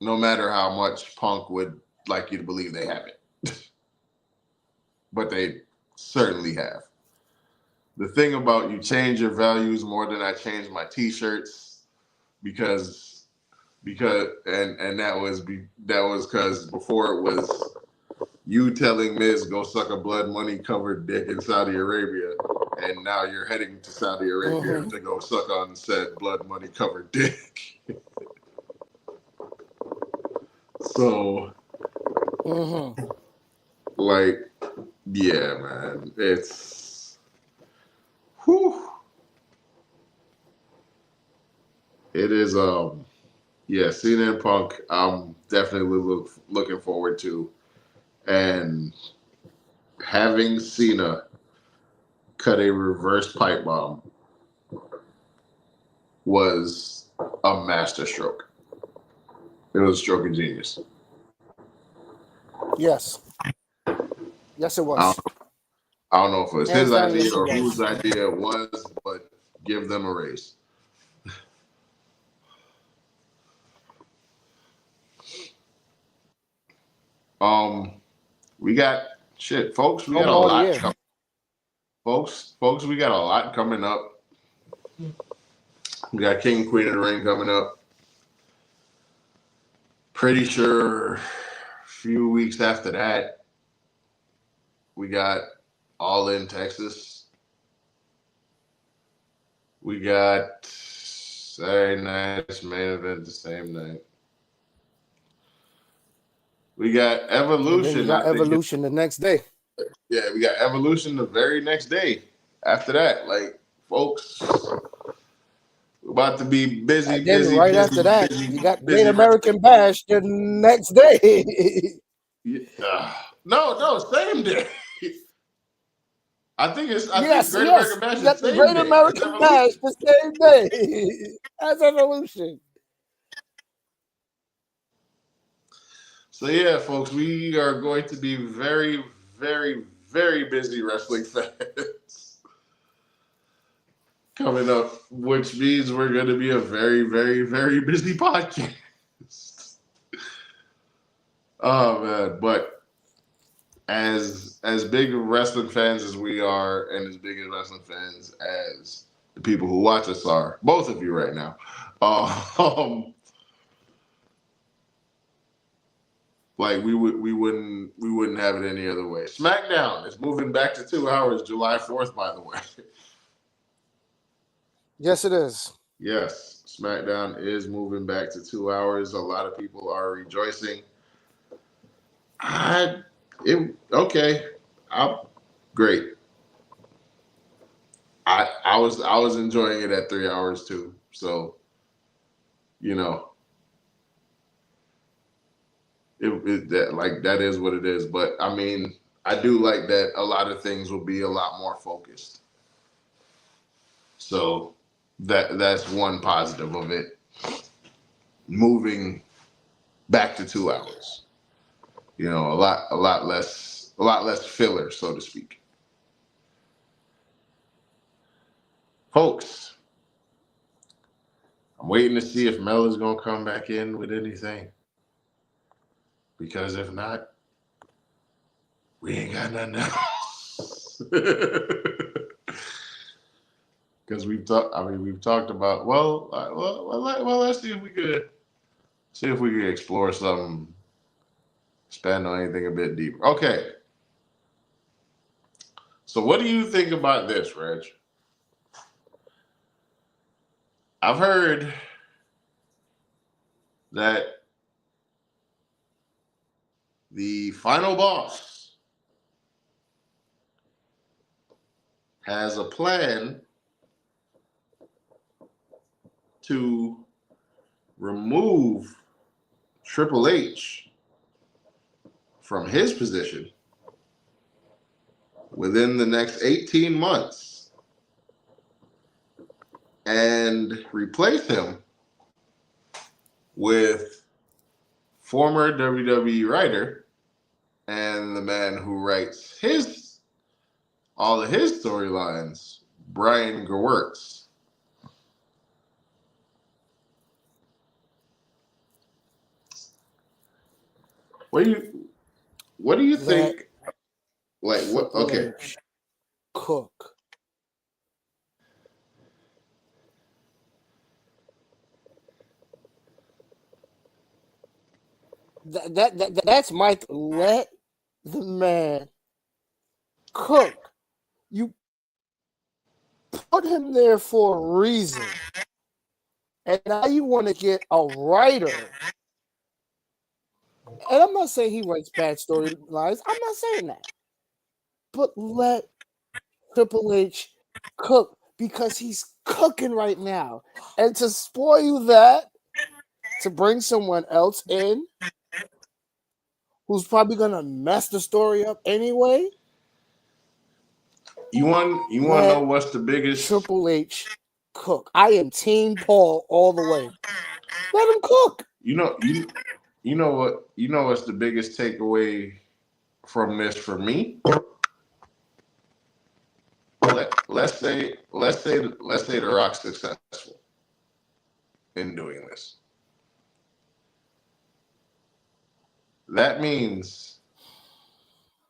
No matter how much Punk would like you to believe they haven't, but they certainly have. The thing about you change your values more than I change my T-shirts, because that was because before it was you telling Miz go suck a blood money covered dick in Saudi Arabia, and now you're heading to Saudi Arabia to go suck on said blood money covered dick. So, Mm-hmm. like, yeah, man, it's, whew, it is. Yeah, Cena and Punk. I'm definitely looking forward to, and having Cena cut a reverse pipe bomb was a masterstroke. It was a stroke of genius. Yes. Yes, it I was. don't, I don't know if it was Hands his down, idea yes, it or was. whose idea it was, but give them a raise. Um, we got shit, folks. We No got a more, lot, yeah. folks. We got a lot coming up. We got King and Queen of the Ring coming up. Pretty sure a few weeks after that, we got All in Texas. We got Saturday night's main event the same night. We got And then you Evolution. got I think. Evolution the next day. Yeah, we got Evolution the very next day. After that, like, folks, we're about to be busy, And then right after that, busy, you got Great busy. American Bash the next day. Yeah. No, same day. I think Yes, Great yes. American Bash You is got the same Great day as American Bash Evolution. the same day as Evolution. So yeah, folks, we are going to be very, very, very busy wrestling fans coming up, which means we're going to be a very, very, very busy podcast. Oh man, but as big wrestling fans as we are, and as big as wrestling fans as the people who watch us are, both of you right now, um, like we wouldn't have it any other way. SmackDown is moving back to 2 hours, July 4th, by the way. Yes, it is. Yes, SmackDown is moving back to 2 hours. A lot of people are rejoicing. Okay. Great. I was enjoying it at 3 hours too. So, you know, that is what it is. But I mean, I do like that a lot of things will be a lot more focused. So that's one positive of it. Moving back to 2 hours. You know, a lot less filler, so to speak. Folks, I'm waiting to see if Mel is gonna come back in with anything. Because if not, we ain't got nothing else. Because we've talked about. Let's see if we could explore something, expand on anything a bit deeper. Okay. So, what do you think about this, Reg? I've heard that the final boss has a plan to remove Triple H from his position within the next 18 months and replace him with former WWE writer and the man who writes all of his storylines, Brian Gewirtz. What do you Let think? Like what? Triple Okay, H cook. That's my let the man cook. You put him there for a reason, and now you want to get a writer And I'm not saying he writes bad storylines. I'm not saying that. But let Triple H cook because he's cooking right now. And to spoil that, to bring someone else in who's probably gonna mess the story up anyway. You want to know Let what's the biggest? Triple H cook. I am Team Paul all the way. Let him cook. You know what's the biggest takeaway from this for me? Let's say the Rock's successful in doing this. That means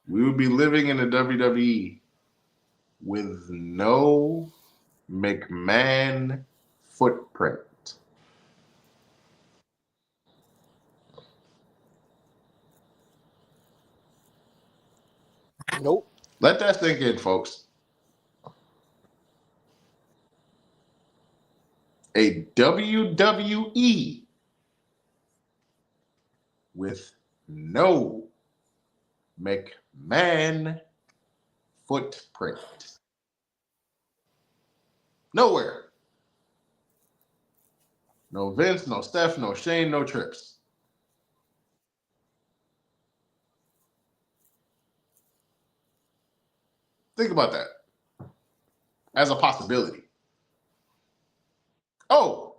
we would be living in the WWE with no McMahon footprint. Nope. Let that sink in, folks. A WWE with no McMahon footprint. Nowhere. No Vince, no Steph, no Shane, no Trips. Think about that as a possibility. Oh,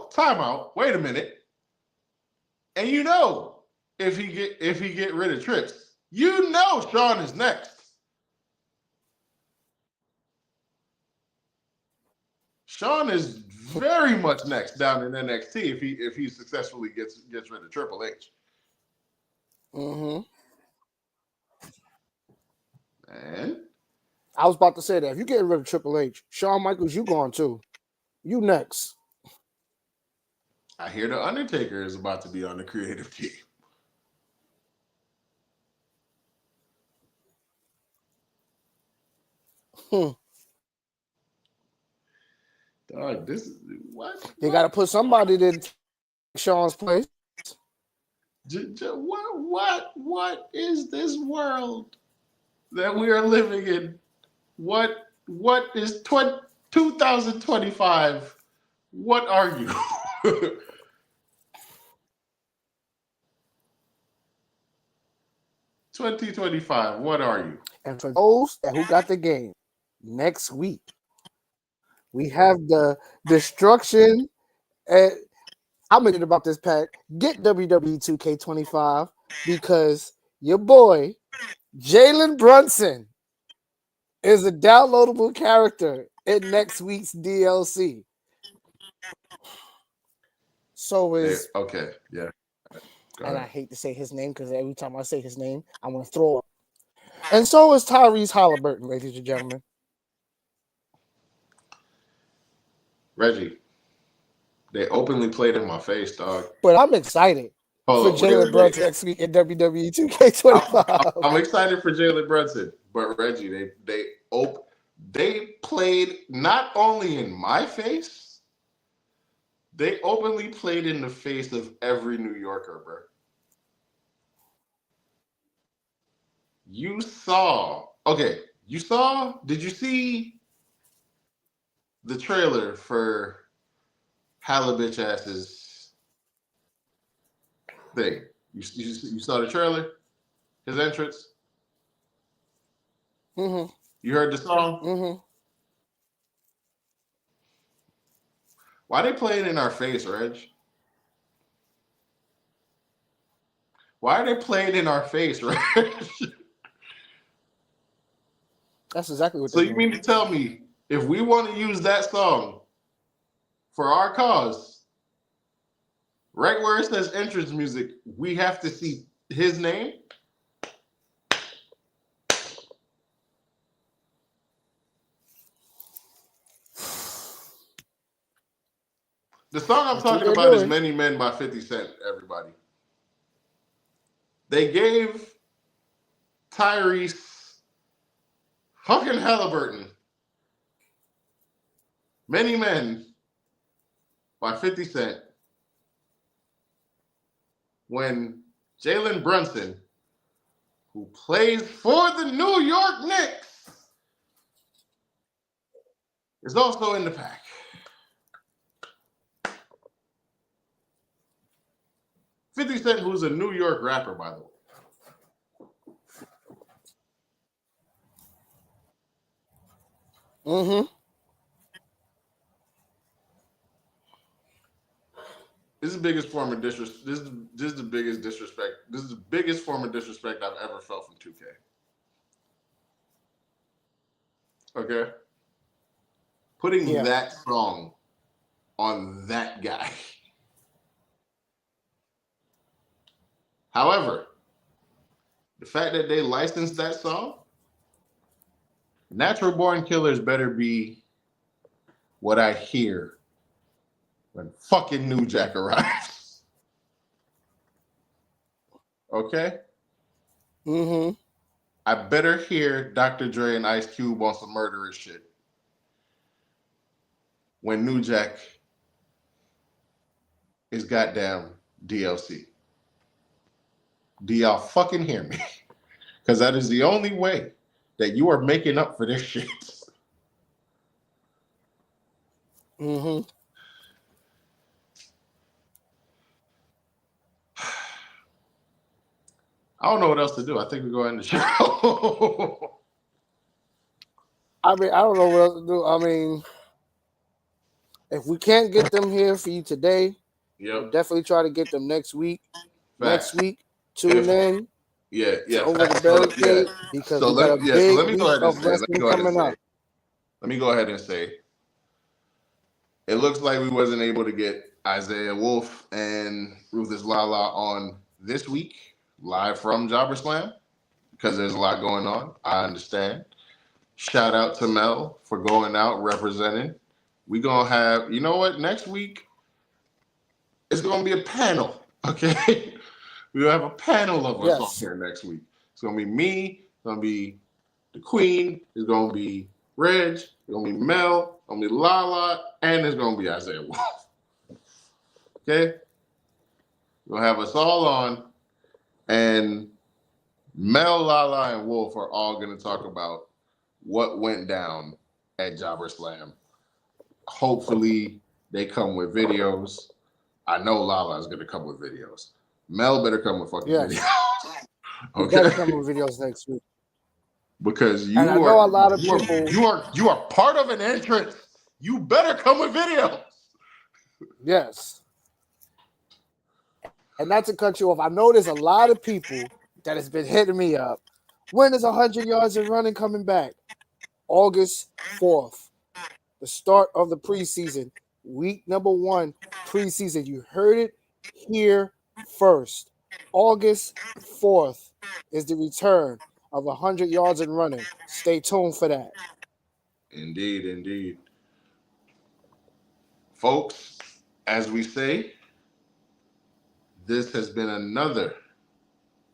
timeout. Wait a minute. And if he get rid of Trips, Sean is next. Sean is very much next down in NXT if he successfully gets rid of Triple H. Mm-hmm. And I was about to say that. If you get rid of Triple H, Shawn Michaels, you gone too. You next. I hear the Undertaker is about to be on the creative team. Dog, this is what? They got to put somebody in Shawn's place. What is this world that we are living in? What is 2025? What are you? 2025. What are you? And for those who got the game, next week we have the destruction. And I'm excited about this pack. Get WWE 2K25 because your boy Jalen Brunson is a downloadable character in next week's DLC. So is okay, yeah. and I hate to say his name because every time I say his name, I want to throw up. And so is Tyrese Halliburton, ladies and gentlemen. Reggie, they openly played in my face, dog. But I'm excited for Jalen Brunson next week in WWE 2K25. I'm excited for Jalen Brunson, but Reggie, they played not only in my face, they openly played in the face of every New Yorker, bro. Did you see the trailer for Hallibitch ass's thing? You saw the trailer? His entrance? Mm-hmm. You heard the song? Mm-hmm. Why they playing in our face, Reg? Why are they playing in our face, Reg? That's exactly what. So you mean to tell me if we want to use that song for our cause, right where it says entrance music, we have to see his name? The song I'm talking about is Many Men by 50 Cent, everybody. They gave Tyrese fucking Halliburton Many Men by 50 Cent when Jalen Brunson, who plays for the New York Knicks, is also in the pack. $50 Cent, who's a New York rapper, by the way. Mm-hmm. This is the biggest form of disrespect. This is the biggest disrespect. This is the biggest form of disrespect I've ever felt from 2K. Okay? Putting that song on that guy. However, the fact that they licensed that song, Natural Born Killers better be what I hear when fucking New Jack arrives. Okay? Mm-hmm. I better hear Dr. Dre and Ice Cube on some murderous shit when New Jack is goddamn DLC. Do y'all fucking hear me? Because that is the only way that you are making up for this shit. Mm-hmm. I don't know what else to do. I think we go in the show. I mean, I don't know what else to do. I mean, if we can't get them here for you today, we'll definitely try to get them next week. Facts. Next week, tune in. Yeah. Over the Barricade because we got a big week of wrestling coming up. Let me go ahead and say, it looks like we wasn't able to get Isaiah Wolf and Ruthless Lala on this week, live from Jobberslam, because there's a lot going on. I understand. Shout out to Mel for going out representing. We gonna have, you know what? Next week, it's gonna be a panel. Okay, we'll have a panel of us on here next week. It's gonna be me. It's gonna be the Queen. It's gonna be Reg. It's gonna be Mel. It's gonna be Lala, and it's gonna be Isaiah Wolf. Okay, we'll have us all on, and Mel, Lala, and Wolf are all gonna talk about what went down at Jobberslam. Hopefully, they come with videos. I know Lala is gonna come with videos. Mel better come with fucking videos. Okay. You better come with videos next week. Because you and I know a lot of people. You are part of an entrance. You better come with videos. Yes. And not to cut you off, I know there's a lot of people that has been hitting me up. When is 100 yards and running coming back? August 4th, the start of the preseason, week number 1 preseason. You heard it here first. August 4th is the return of 100 yards and running. Stay tuned for that. Indeed. Folks, as we say, this has been another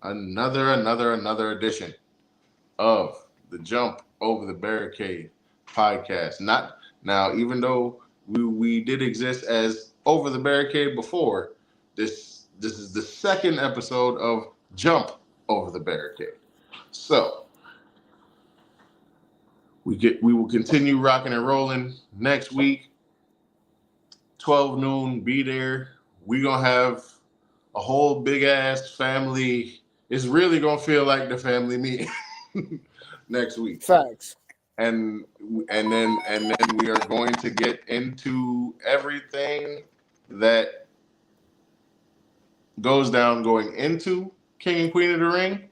edition of the Jump Over the Barricade podcast. Not now, even though we did exist as Over the Barricade before, this is the second episode of Jump Over the Barricade. So we will continue rocking and rolling next week, 12 noon. Be there. We gonna have a whole big ass family. It's really gonna feel like the family meeting next week. Facts. And then we are going to get into everything that goes down going into King and Queen of the Ring.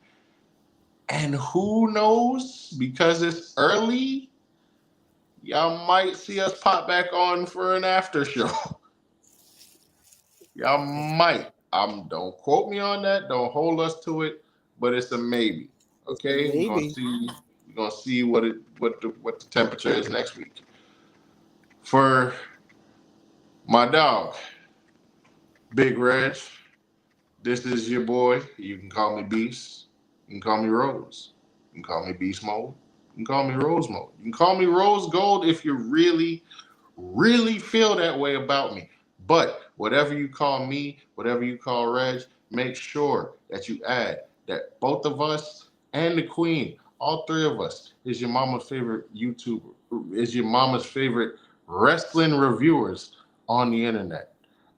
And who knows, because it's early, y'all might see us pop back on for an after show. Y'all might. Don't quote me on that. Don't hold us to it, but it's a maybe. Okay, maybe. We're gonna see what the temperature is next week. For my dog, Big Reg, this is your boy. You can call me Beast. You can call me Rose. You can call me Beast Mode. You can call me Rose Mode. You can call me Rose Gold if you really, really feel that way about me. But whatever you call me, whatever you call Reg, make sure that you add that both of us and the Queen, all three of us, is your mama's favorite YouTuber, is your mama's favorite wrestling reviewers on the internet.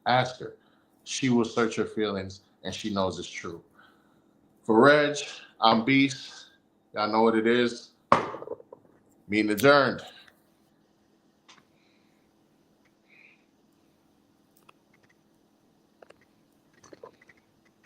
Ask her. She will search her feelings and she knows it's true. For Reg, I'm Beast. Y'all know what it is. Meeting adjourned.